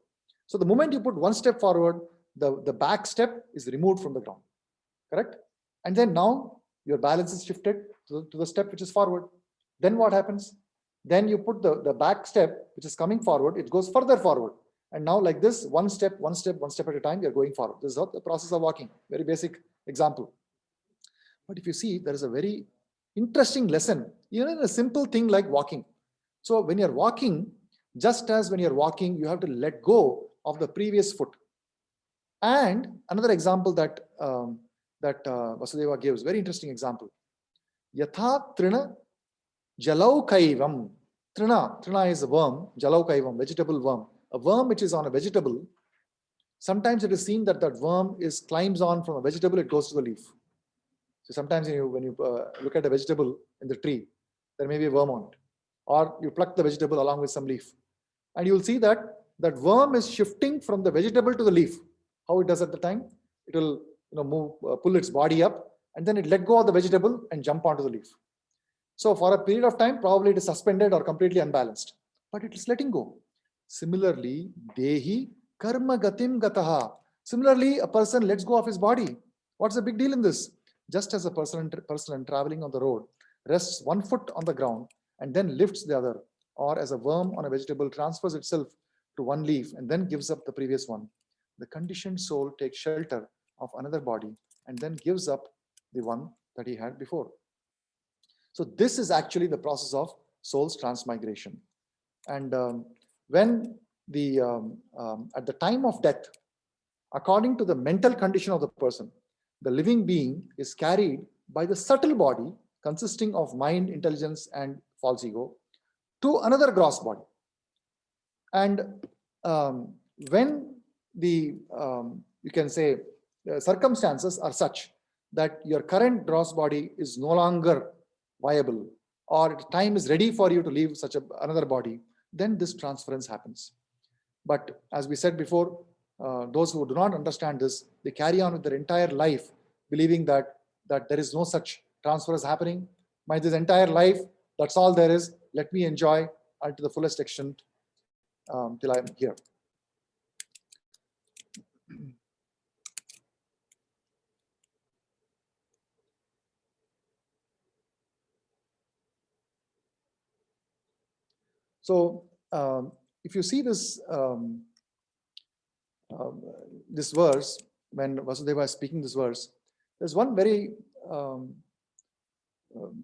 A: So the moment you put one step forward, the back step is removed from the ground. Correct? And then now your balance is shifted to the step which is forward. Then what happens? Then you put the back step which is coming forward, it goes further forward. And now like this, one step at a time, you're going forward. This is the process of walking. Very basic example. But if you see, there is a very interesting lesson, even in a simple thing like walking. So when you're walking, just as when you're walking, you have to let go of the previous foot. And another example that Vasudeva gives, very interesting example. Yatha trina jalau kaivam. Trina is a worm, jalau kaivam, vegetable worm. A worm which is on a vegetable, sometimes it is seen that worm climbs on from a vegetable, it goes to the leaf. So sometimes when you look at a vegetable in the tree, there may be a worm on it. or you pluck the vegetable along with some leaf. And you'll see that that worm is shifting from the vegetable to the leaf. How it does at the time? It will move, pull its body up, and then it let go of the vegetable and jump onto the leaf. So for a period of time, probably it is suspended or completely unbalanced, but it is letting go. Similarly, dehi karma gatim gataha. Similarly, a person lets go of his body. What's the big deal in this? Just as a person traveling on the road rests one foot on the ground and then lifts the other, or as a worm on a vegetable transfers itself to one leaf and then gives up the previous one, the conditioned soul takes shelter of another body and then gives up the one that he had before. So this is actually the process of soul's transmigration. And when the at the time of death, according to the mental condition of the person, the living being is carried by the subtle body consisting of mind, intelligence, and false ego to another gross body. And when the you can say circumstances are such that your current gross body is no longer viable, or time is ready for you to leave such another body, then this transference happens. But as we said before, those who do not understand this, they carry on with their entire life believing that there is no such transfer is happening. My this entire life, that's all there is. Let me enjoy to the fullest extent till I am here. So if you see this this verse, when Vasudeva is speaking this verse, there's one very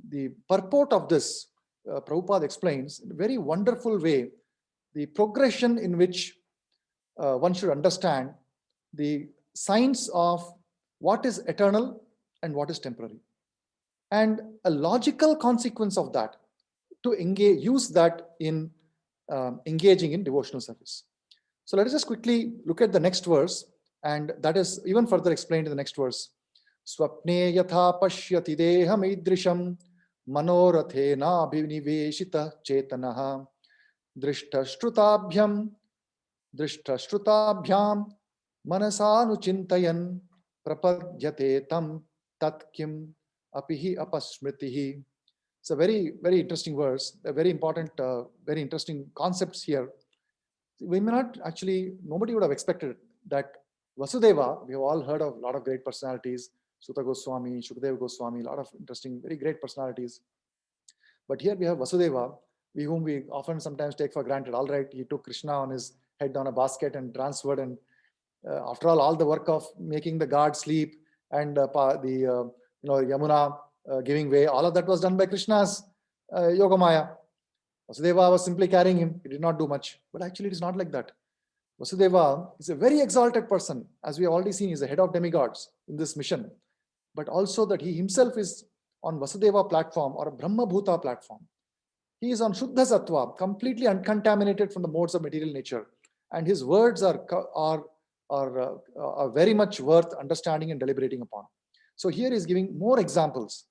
A: the purport of this, Prabhupada explains in a very wonderful way the progression in which one should understand the science of what is eternal and what is temporary, and a logical consequence of that to use that in engaging in devotional service. So let us just quickly look at the next verse, and that is even further explained in the next verse. Swapne yatha pashyati deham idrisham manorathena abhiniveshita chetanaha drishtashrutabhyam manasanuchintayan prapadyate tam tatkim apihi apasmritihi. It's a very, very interesting verse, a very important, very interesting concepts here. We may not actually, nobody would have expected that Vasudeva, we have all heard of a lot of great personalities, Suta Goswami, Shukadeva Goswami, a lot of interesting, very great personalities. But here we have Vasudeva, whom we often sometimes take for granted. All right, he took Krishna on his head on a basket and transferred, and after all the work of making the god sleep and Yamuna giving way, all of that was done by Krishna's Yogamaya. Vasudeva was simply carrying him. He did not do much. But actually, it is not like that. Vasudeva is a very exalted person. As we have already seen, he is the head of demigods in this mission. But also that he himself is on Vasudeva platform or a Brahma Bhuta platform. He is on Shuddha Sattva, completely uncontaminated from the modes of material nature. And his words are very much worth understanding and deliberating upon. So here he is giving more examples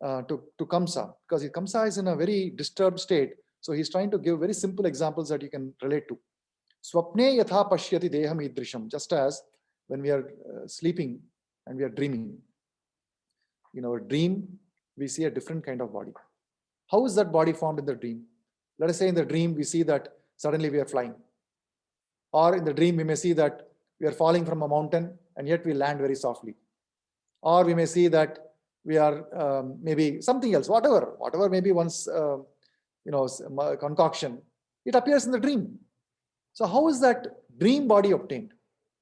A: to Kamsa, because Kamsa is in a very disturbed state. So he's trying to give very simple examples that you can relate to. Swapne yatha pashyati deham idrisham, just as when we are sleeping and we are dreaming. In our dream, we see a different kind of body. How is that body formed in the dream? Let us say in the dream, we see that suddenly we are flying. Or in the dream, we may see that we are falling from a mountain and yet we land very softly. Or we may see that we are maybe something else, whatever maybe one's concoction, it appears in the dream. So how is that dream body obtained?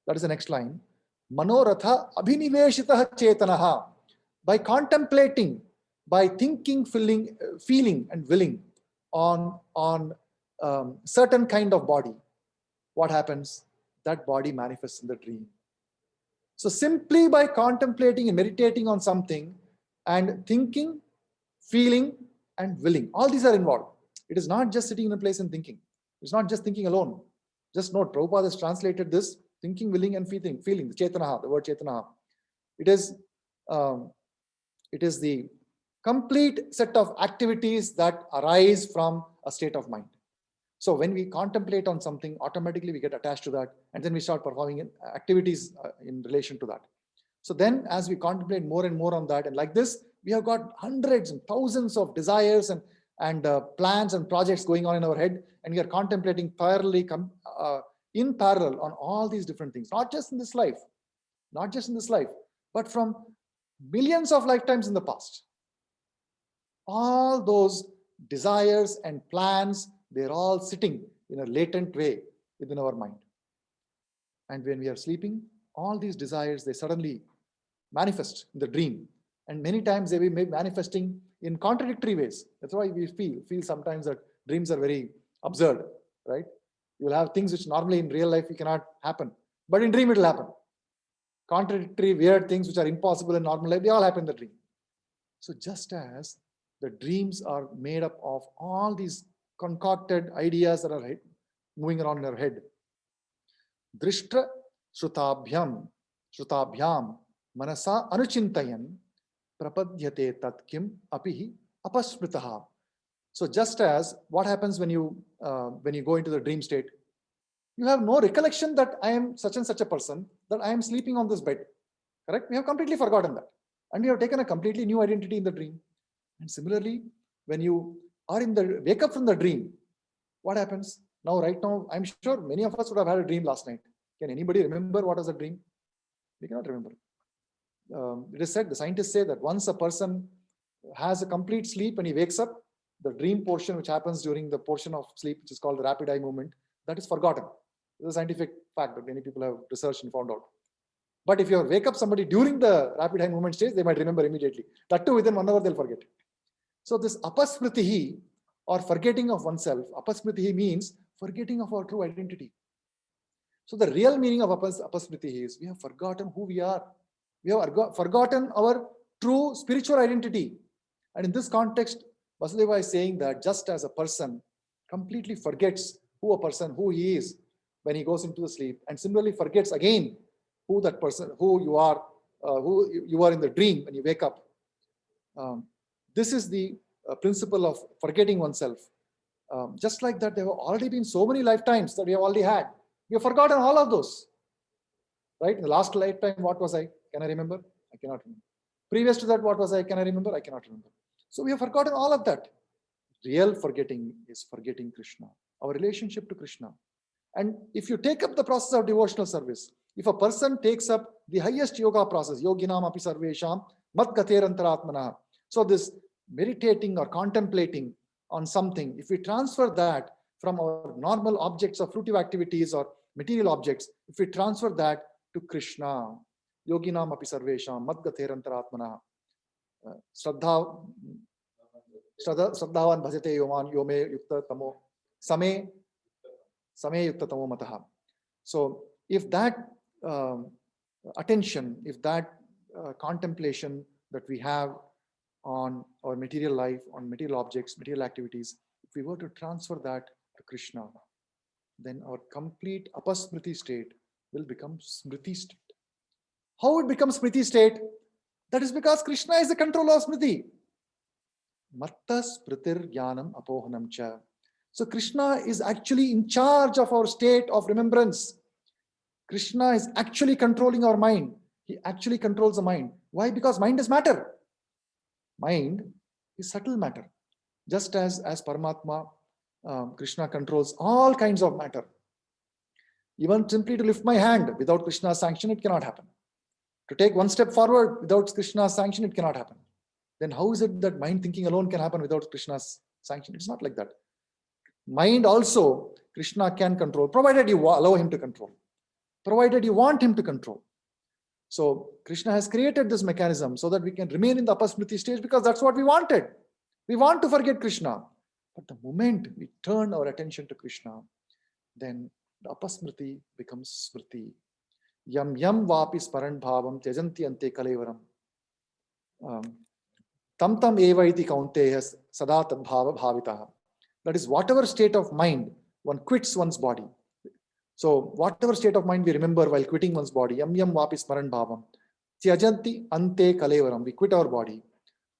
A: That is the next line. Manoratha abhiniveshitah chetanaha. By contemplating, by thinking, feeling and willing on certain kind of body, what happens? That body manifests in the dream. So simply by contemplating and meditating on something and thinking, feeling and willing, all these are involved. It is not just sitting in a place and thinking. It's not just thinking alone. Just note, Prabhupada has translated this thinking, willing and feeling, chetanaha, the word chetanaha. It is the complete set of activities that arise from a state of mind. So when we contemplate on something, automatically we get attached to that, and then we start performing activities in relation to that. So then as we contemplate more and more on that, and like this, we have got hundreds and thousands of desires and plans and projects going on in our head, and we are contemplating in parallel on all these different things, not just in this life, but from billions of lifetimes in the past. All those desires and plans, they're all sitting in a latent way within our mind. And when we are sleeping, all these desires, they suddenly manifest in the dream. And many times they will be manifesting in contradictory ways. That's why we feel sometimes that dreams are very absurd, right? You will have things which normally in real life cannot happen, but in dream it will happen. Contradictory, weird things which are impossible in normal life, they all happen in the dream. So just as the dreams are made up of all these concocted ideas that are moving around in our head. Drishtra shrutabhyam manasa anuchintayan prapadyate tatkim apihi apasmritaha. So just as what happens when you go into the dream state, you have no recollection that I am such and such a person, that I am sleeping on this bed. Correct? We have completely forgotten that. And we have taken a completely new identity in the dream. And similarly, when you are wake up from the dream, what happens? Right now, I'm sure many of us would have had a dream last night. Can anybody remember what was the dream? We cannot remember. It is said, the scientists say that once a person has a complete sleep and he wakes up, the dream portion which happens during the portion of sleep, which is called the rapid eye movement, that is forgotten. This is a scientific fact that many people have researched and found out. But if you wake up somebody during the rapid eye movement stage, they might remember immediately. That too, within 1 hour, they'll forget. So this apasmritihi, or forgetting of oneself, apasmritihi means forgetting of our true identity. So the real meaning of apasmritihi is we have forgotten who we are. We have forgotten our true spiritual identity. And in this context, Vasudeva is saying that just as a person completely forgets who he is when he goes into the sleep, and similarly forgets again who you are in the dream when you wake up. This is the principle of forgetting oneself. Just like that, there have already been so many lifetimes that we have already had. We have forgotten all of those. Right? In the last lifetime, what was I? Can I remember? I cannot remember. Previous to that, what was I? Can I remember? I cannot remember. So we have forgotten all of that. Real forgetting is forgetting Krishna, our relationship to Krishna. And if you take up the process of devotional service, if a person takes up the highest yoga process, yoginam api sarvesham mat gaterantaratmana. So this meditating or contemplating on something, if we transfer that from our normal objects of fruitive activities or material objects, if we transfer that to Krishna, yoginam api sarvesham mat gaterantaratmana, Shraddhavan bhajate yome yukta tamo same yukta tamo mataha. So if that attention, if that contemplation that we have on our material life, on material objects, material activities, if we were to transfer that to Krishna, then our complete apasmriti state will become smriti state. How it becomes smriti state? That is because Krishna is the controller of smriti. Matta smritir jnanam apohanam cha. So Krishna is actually in charge of our state of remembrance. Krishna is actually controlling our mind. He actually controls the mind. Why? Because mind is matter. Mind is subtle matter. Just as Paramatma, Krishna controls all kinds of matter. Even simply to lift my hand without Krishna's sanction, it cannot happen. To take one step forward without Krishna's sanction, it cannot happen. Then how is it that mind thinking alone can happen without Krishna's sanction? It's not like that. Mind also, Krishna can control, provided you allow him to control, provided you want him to control. So Krishna has created this mechanism so that we can remain in the apasmriti stage because that's what we wanted. We want to forget Krishna. But the moment we turn our attention to Krishna, then the apasmriti becomes smriti. Yam yam vapi sparan bhavam tyajanti ante kalevaram. Tam tam eva iti kaunteya sada tad bhava bhavitaha. That is, whatever state of mind one quits one's body. So whatever state of mind we remember while quitting one's body, yam yam vapi smaran bhavam tyajanti ante kalevaram. We quit our body.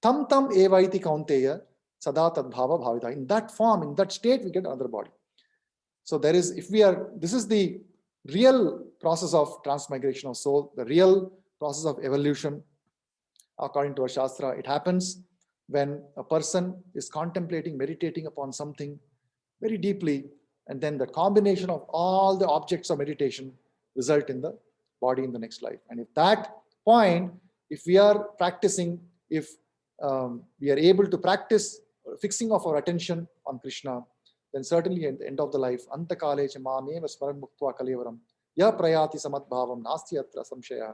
A: Tam tam eva iti kaunteya sada tadbhava bhavita. In that form, in that state, we get another body. So there is, this is the real process of transmigration of soul, the real process of evolution. According to our Shastra, it happens when a person is contemplating, meditating upon something very deeply, and then the combination of all the objects of meditation result in the body in the next life. And if that point, if we are practicing, if we are able to practice fixing of our attention on Krishna, then certainly at the end of the life, antakale cha mameva smaran muktva kalevaram ya prayati samadbhavam nasti atra samshaya.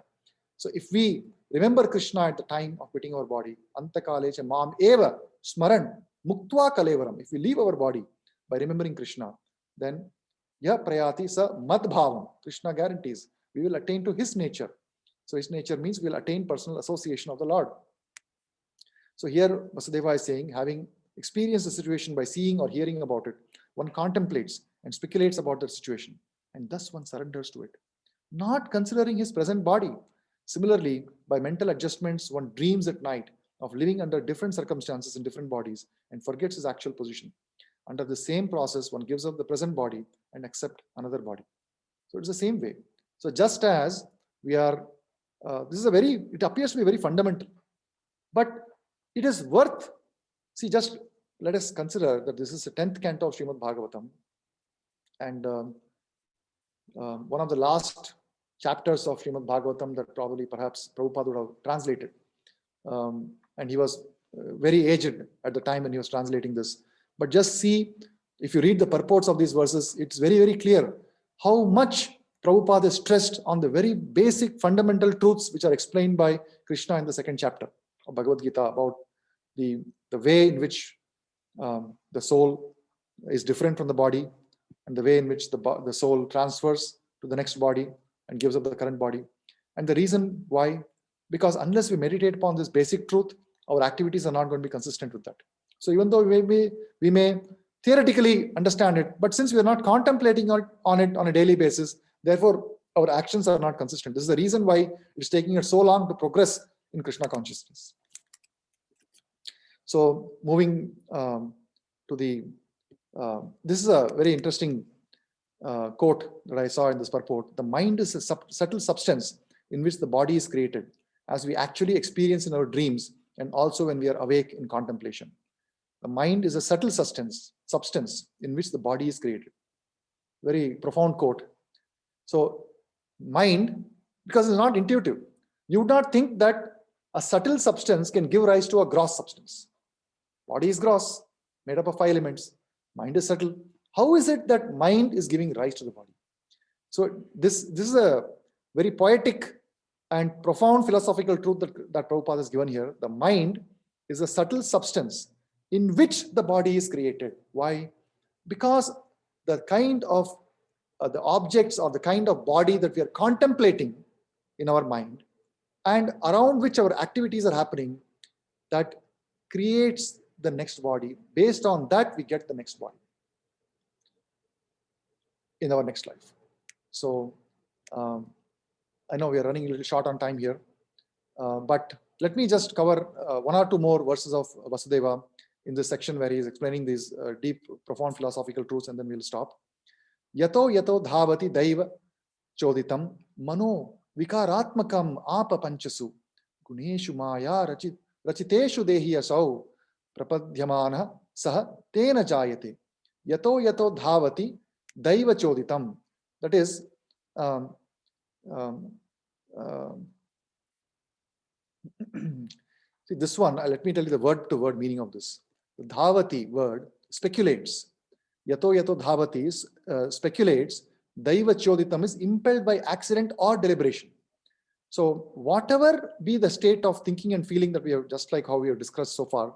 A: So if we remember Krishna at the time of quitting our body, antakale cha mam eva smaran muktva kalevaram, if we leave our body by remembering Krishna, then ya prayati sa madbhavam, Krishna guarantees we will attain to his nature. So his nature means we will attain personal association of the Lord. So here Vasudeva is saying, having experienced the situation by seeing or hearing about it, one contemplates and speculates about the situation, and thus one surrenders to it, not considering his present body. Similarly, by mental adjustments, one dreams at night of living under different circumstances in different bodies and forgets his actual position. Under the same process, one gives up the present body and accepts another body. So it's the same way. So just as we are, it appears to be very fundamental, but it is worth, see, just let us consider that this is the 10th canto of Śrīmad Bhagavatam, and one of the last chapters of Śrīmad Bhagavatam that probably perhaps Prabhupada would have translated. And he was very aged at the time when he was translating this. But just see, if you read the purports of these verses, it's very, very clear how much Prabhupada is stressed on the very basic fundamental truths which are explained by Krishna in the 2nd chapter of Bhagavad Gita about the way in which the soul is different from the body, and the way in which the soul transfers to the next body and gives up the current body. And the reason why, because unless we meditate upon this basic truth, our activities are not going to be consistent with that. So even though we may theoretically understand it, but since we are not contemplating on it on a daily basis, therefore our actions are not consistent. This is the reason why it's taking us so long to progress in Krishna consciousness. So moving to this is a very interesting quote that I saw in this purport. The mind is a subtle substance in which the body is created, as we actually experience in our dreams and also when we are awake in contemplation. The mind is a subtle substance in which the body is created. Very profound quote. So mind, because it's not intuitive, you would not think that a subtle substance can give rise to a gross substance. Body is gross, made up of 5 elements. Mind is subtle. How is it that mind is giving rise to the body? So this is a very poetic and profound philosophical truth that Prabhupada has given here. The mind is a subtle substance in which the body is created. Why? Because the kind of the objects or the kind of body that we are contemplating in our mind and around which our activities are happening, that creates the next body. Based on that, we get the next body in our next life. So I know we are running a little short on time here, but let me just cover 1 or 2 more verses of Vasudeva in this section where he is explaining these deep, profound philosophical truths, and then we'll stop. Yato yato dhavati daiva choditam mano vikaratmakam āpapanchasu guneshu maya rachiteshu dehi asau prapadyamana saha tena jayate. Yato yato dhavati daiva choditam. That is, see this one, let me tell you the word-to-word meaning of this. The dhavati word speculates. Yato yato dhavati speculates. Daiva choditam is impelled by accident or deliberation. So whatever be the state of thinking and feeling that we have, just like how we have discussed so far,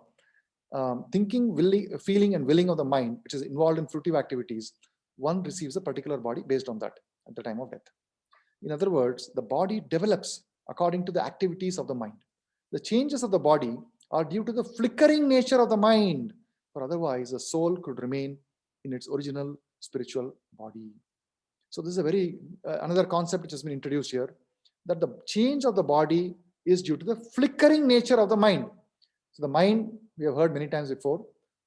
A: thinking, feeling and willing of the mind, which is involved in fruitive activities, one receives a particular body based on that at the time of death. In other words, the body develops according to the activities of the mind. The changes of the body are due to the flickering nature of the mind, for otherwise the soul could remain in its original spiritual body. So this is a very another concept which has been introduced here, that the change of the body is due to the flickering nature of the mind. So the mind, we have heard many times before,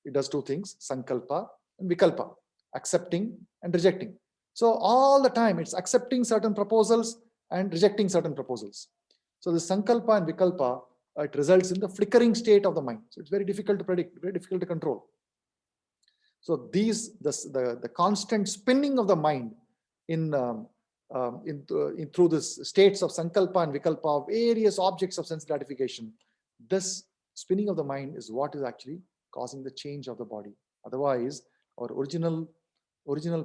A: it does two things, sankalpa and vikalpa, accepting and rejecting. So all the time it's accepting certain proposals and rejecting certain proposals. So the sankalpa and vikalpa, it results in the flickering state of the mind. So it's very difficult to predict, very difficult to control. So the constant spinning of the mind through this states of sankalpa and vikalpa of various objects of sense gratification, this spinning of the mind is what is actually causing the change of the body. Otherwise, our original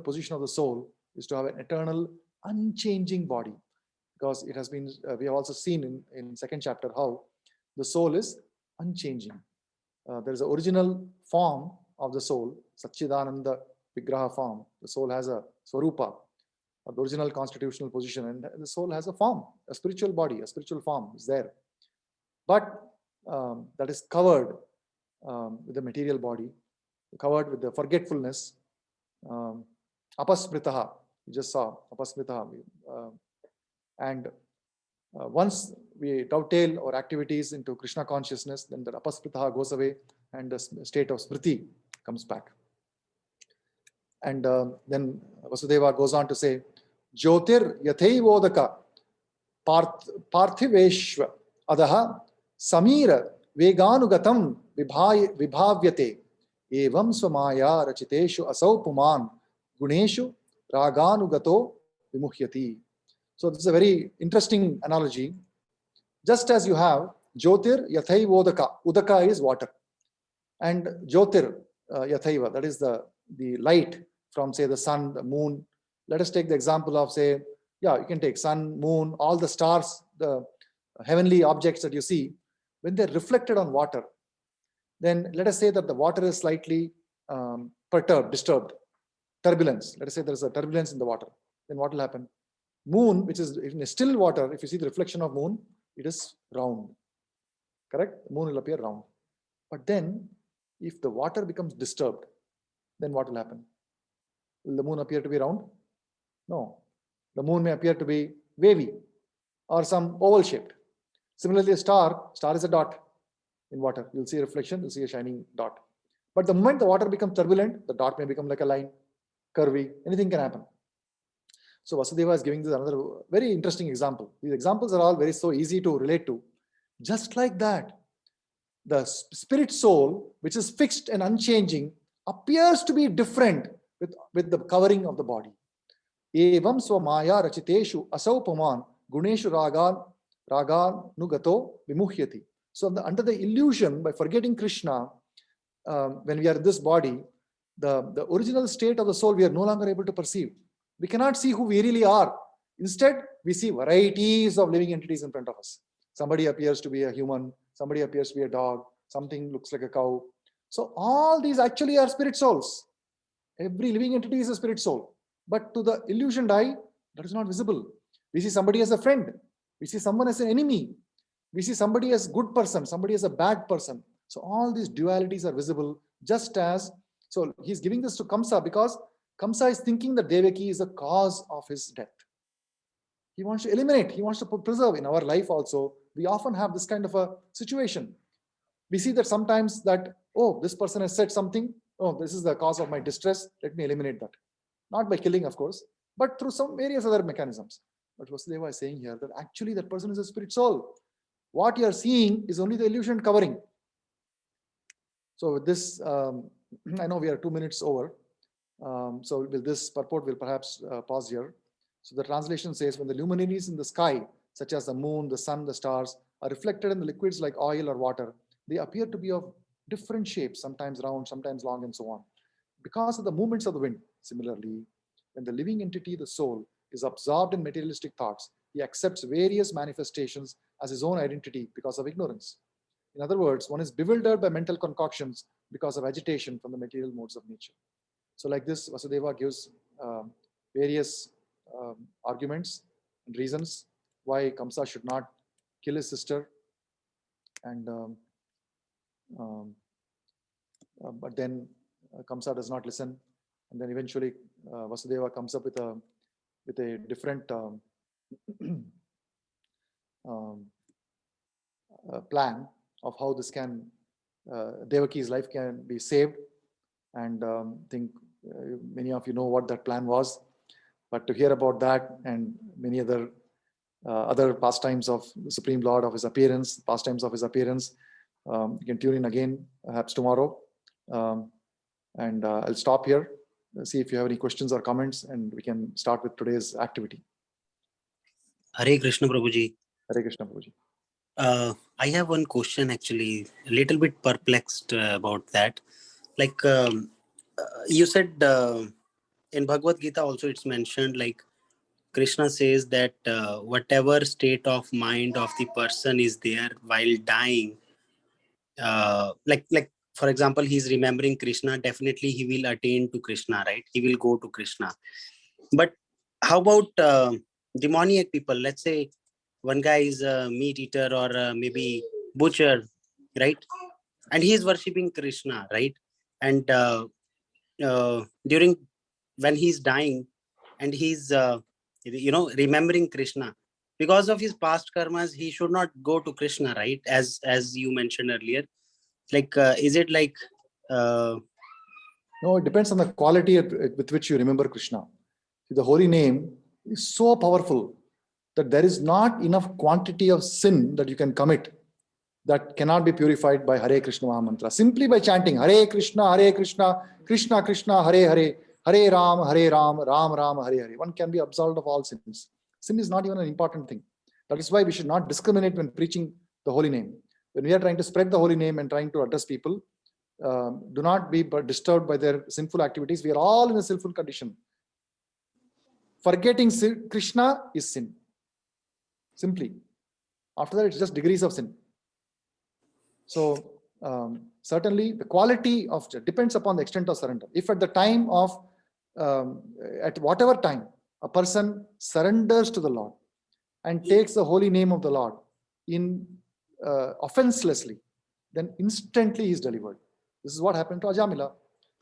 A: position of the soul is to have an eternal, unchanging body, because it has been, we have also seen in second chapter how the soul is unchanging. There is an original form of the soul, Satchidananda Vigraha form. The soul has a Swarupa, or the original constitutional position, and the soul has a form, a spiritual body, a spiritual form is there. But that is covered with the material body, covered with the forgetfulness, apasmritaha, you just saw, apasmritaha. And once we dovetail our activities into Krishna consciousness, then the apasmritaha goes away and the state of smriti comes back. And then Vasudeva goes on to say, Jyotir yathaivodaka parthiveshva adaha samira veganugatam vibhavyate evam swamaya rachiteshu asau puman guneshu raganugato vimuhyati. So this is a very interesting analogy. Just as you have Jyotir yathaivodaka, udaka is water, and Jyotir yathaiva, that is the light from, say, the sun, the moon. Let us take the example of, say, you can take sun, moon, all the stars, the heavenly objects that you see. When they're reflected on water, then let us say that the water is slightly perturbed, disturbed, turbulence. Let us say there is a turbulence in the water. Then what will happen? Moon, which is in still water, if you see the reflection of moon, it is round. Correct? The moon will appear round. But then, if the water becomes disturbed, then what will happen? Will the moon appear to be round? No. The moon may appear to be wavy or some oval shaped. Similarly, a star is a dot in water. You'll see a reflection, you'll see a shining dot. But the moment the water becomes turbulent, the dot may become like a line, curvy, anything can happen. So Vasudeva is giving this another very interesting example. These examples are all very so easy to relate to. Just like that, the spirit soul, which is fixed and unchanging, appears to be different with the covering of the body. Evam swamaya rachiteshu asau puman guneshu ragan nugato vimuhyati. So under the illusion, by forgetting Krishna, when we are in this body, the original state of the soul we are no longer able to perceive. We cannot see who we really are. Instead, we see varieties of living entities in front of us. Somebody appears to be a human, somebody appears to be a dog, something looks like a cow. So all these actually are spirit souls. Every living entity is a spirit soul. But to the illusioned eye, that is not visible. We see somebody as a friend. We see someone as an enemy. We see somebody as a good person, somebody as a bad person. So all these dualities are visible, just as, so he's giving this to Kamsa because Kamsa is thinking that Devaki is the cause of his death. He wants to eliminate, he wants to preserve. In our life also, we often have this kind of a situation. We see that sometimes that, oh, this person has said something, oh, this is the cause of my distress, let me eliminate that. Not by killing, of course, but through some various other mechanisms. But Vasudeva is saying here that actually that person is a spirit soul. What you are seeing is only the illusion covering. So with this, I know we are 2 minutes over. So with this purport, we'll perhaps pause here. So the translation says, when the luminaries in the sky, such as the moon, the sun, the stars, are reflected in the liquids like oil or water, they appear to be of different shapes, sometimes round, sometimes long, and so on, because of the movements of the wind. Similarly, when the living entity, the soul, is absorbed in materialistic thoughts, he accepts various manifestations as his own identity because of ignorance. In other words, one is bewildered by mental concoctions because of agitation from the material modes of nature. So like this, Vasudeva gives various arguments and reasons why Kamsa should not kill his sister. And but then Kamsa does not listen. And then eventually Vasudeva comes up with a different plan of how this can, Devaki's life can be saved. And think many of you know what that plan was. But to hear about that and many other pastimes of the Supreme Lord, of his appearance, pastimes of his appearance, you can tune in again, perhaps tomorrow. And I'll stop here, see if you have any questions or comments, and we can start with today's activity.
C: Hare Krishna, Prabhuji.
A: Hare Krishna, Prabhuji.
C: I have one question, actually, a little bit perplexed about that. Like you said, in Bhagavad Gita also it's mentioned, like Krishna says that whatever state of mind of the person is there while dying, like for example, he's remembering Krishna, definitely he will attain to Krishna, right? He will go to Krishna. But how about demoniac people? Let's say one guy is a meat eater or maybe butcher, right? And he is worshipping Krishna, right? And during when he's dying and he's remembering Krishna, because of his past karmas, he should not go to Krishna, right? As you mentioned earlier, like is it like
A: No, it depends on the quality with which you remember Krishna. The holy name is so powerful that there is not enough quantity of sin that you can commit that cannot be purified by Hare Krishna Mahamantra. Simply by chanting Hare Krishna, Krishna Krishna, Hare Hare, Hare Ram, Ram Ram, Hare Hare. One can be absolved of all sins. Sin is not even an important thing. That is why we should not discriminate when preaching the holy name. When we are trying to spread the holy name and trying to address people, do not be disturbed by their sinful activities. We are all in a sinful condition. Forgetting Krishna is sin. Simply. After that, it's just degrees of sin. So certainly the quality of depends upon the extent of surrender. If at the time of, at whatever time, a person surrenders to the Lord and takes the holy name of the Lord in offenselessly, then instantly he is delivered. This is what happened to Ajamila.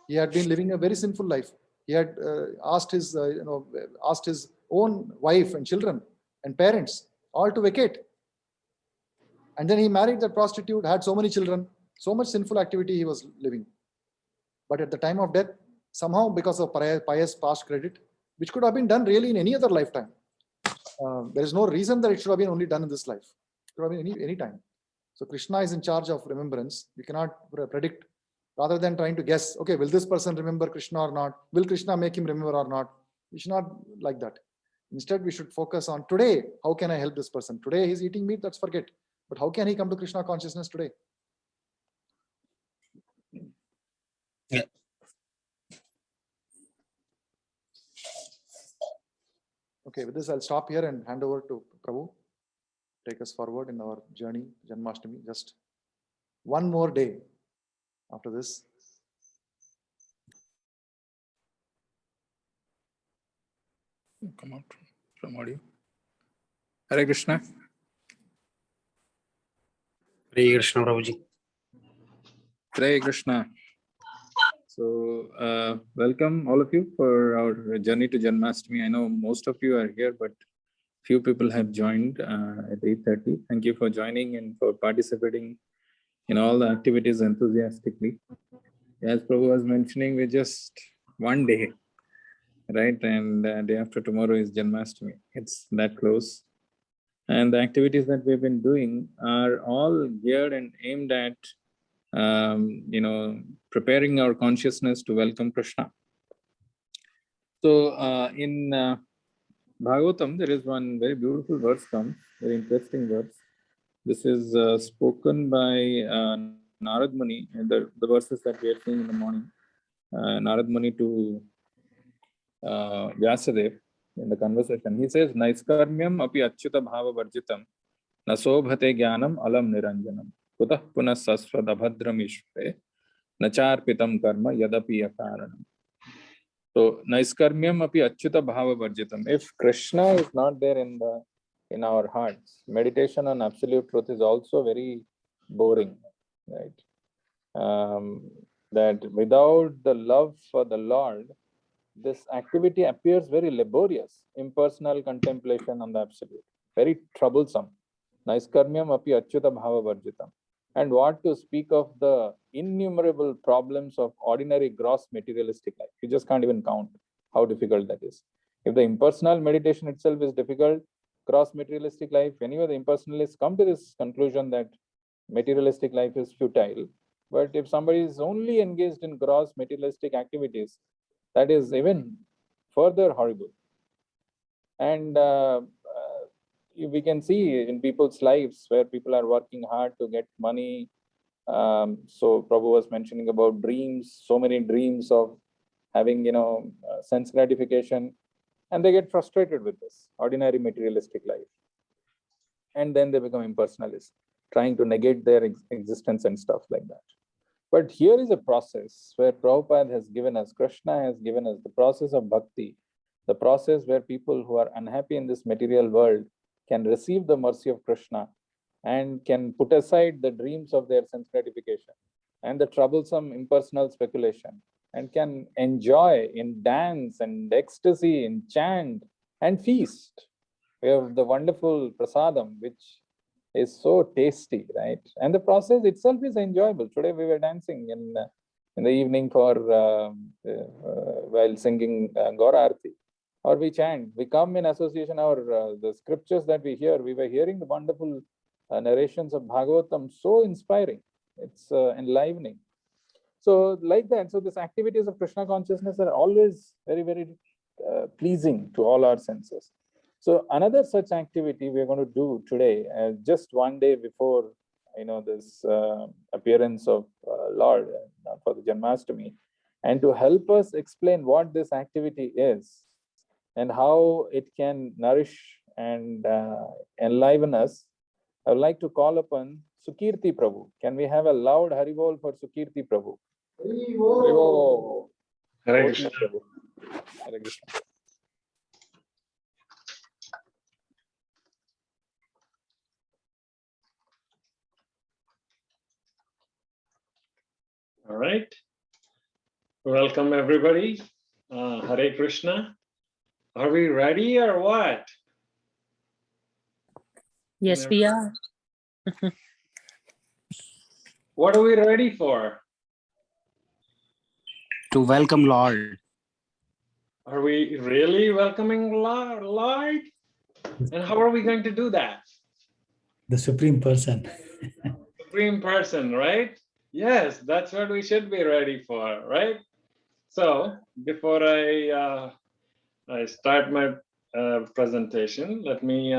A: He had been living a very sinful life. He had asked his own wife and children and parents all to vacate. And then he married that prostitute, had so many children, so much sinful activity he was living. But at the time of death, somehow because of pious past credit, which could have been done really in any other lifetime, there is no reason that it should have been only done in this life. It could have been any time. So Krishna is in charge of remembrance. You cannot predict, rather than trying to guess, okay, will this person remember Krishna or not? Will Krishna make him remember or not? We should not like that. Instead, we should focus on today, how can I help this person? Today he's eating meat, let's forget. But how can he come to Krishna consciousness today?
C: Yeah.
A: Okay, with this, I'll stop here and hand over to Prabhu. Take us forward in our journey, Janmashtami. Just one more day after this.
B: Come out from audio. Hare Krishna.
C: Hare Krishna, Prabhuji.
B: Hare Krishna. So, welcome all of you for our journey to Janmashtami. I know most of you are here, but few people have joined at 8:30. Thank you for joining and for participating in all the activities enthusiastically. As Prabhu was mentioning, we're just one day, right? And day after tomorrow is Janmashtami. It's that close. And the activities that we've been doing are all geared and aimed at, preparing our consciousness to welcome Krishna. So in Bhagavatam, there is one very beautiful verse comes, very interesting verse. This is spoken by Narad Muni, and the verses that we are seeing in the morning. Narad Muni to Vyasadev in the conversation. He says, Naiskarmyam api achyuta bhava varjitam nasobhate jnanam alam niranjanam kutah punah sasvad abhadram ishvare nacharpitam karma yadapi akaranam. So, Naiskarmyam api achyuta bhava varjitam. If Krishna is not there in our hearts, meditation on absolute truth is also very boring, right? That without the love for the Lord, this activity appears very laborious. Impersonal contemplation on the absolute, very troublesome. Naiskarmyam api achyuta bhava varjitam. And what to speak of the innumerable problems of ordinary gross materialistic life. You just can't even count how difficult that is. If the impersonal meditation itself is difficult, gross materialistic life, anyway, the impersonalists come to this conclusion that materialistic life is futile. But if somebody is only engaged in gross materialistic activities, that is even further horrible. And we can see in people's lives where people are working hard to get money. So Prabhu was mentioning about dreams, so many dreams of having, sense gratification, and they get frustrated with this ordinary materialistic life. And then they become impersonalists, trying to negate their existence and stuff like that. But here is a process where Prabhupada has given us, Krishna has given us the process of bhakti, the process where people who are unhappy in this material world can receive the mercy of Krishna and can put aside the dreams of their sense gratification and the troublesome impersonal speculation and can enjoy in dance and ecstasy, in chant and feast. We have the wonderful prasadam, which is so tasty, right? And the process itself is enjoyable. Today we were dancing in the evening for while singing Gaura Arti, or we chant. We come in association, or the scriptures that we hear. We were hearing the wonderful narrations of Bhagavatam, so inspiring. It's enlivening. So like that, so these activities of Krishna consciousness are always very, very pleasing to all our senses. So another such activity we're going to do today, just one day before, this appearance of Lord for the Janmashtami, and to help us explain what this activity is and how it can nourish and enliven us, I would like to call upon Sukirti Prabhu. Can we have a loud Haribol for Sukirti Prabhu? Haribol.
D: Hare Krishna.
B: Hare Krishna.
D: All right. Welcome, everybody. Hare Krishna. Are we ready or what?
E: Yes, we are.
D: What are we ready for?
C: To welcome Lord.
D: Are we really welcoming Lord? And how are we going to do that?
F: The Supreme Person.
D: Supreme Person, right? Yes, that's what we should be ready for, right? So before I start my presentation, let me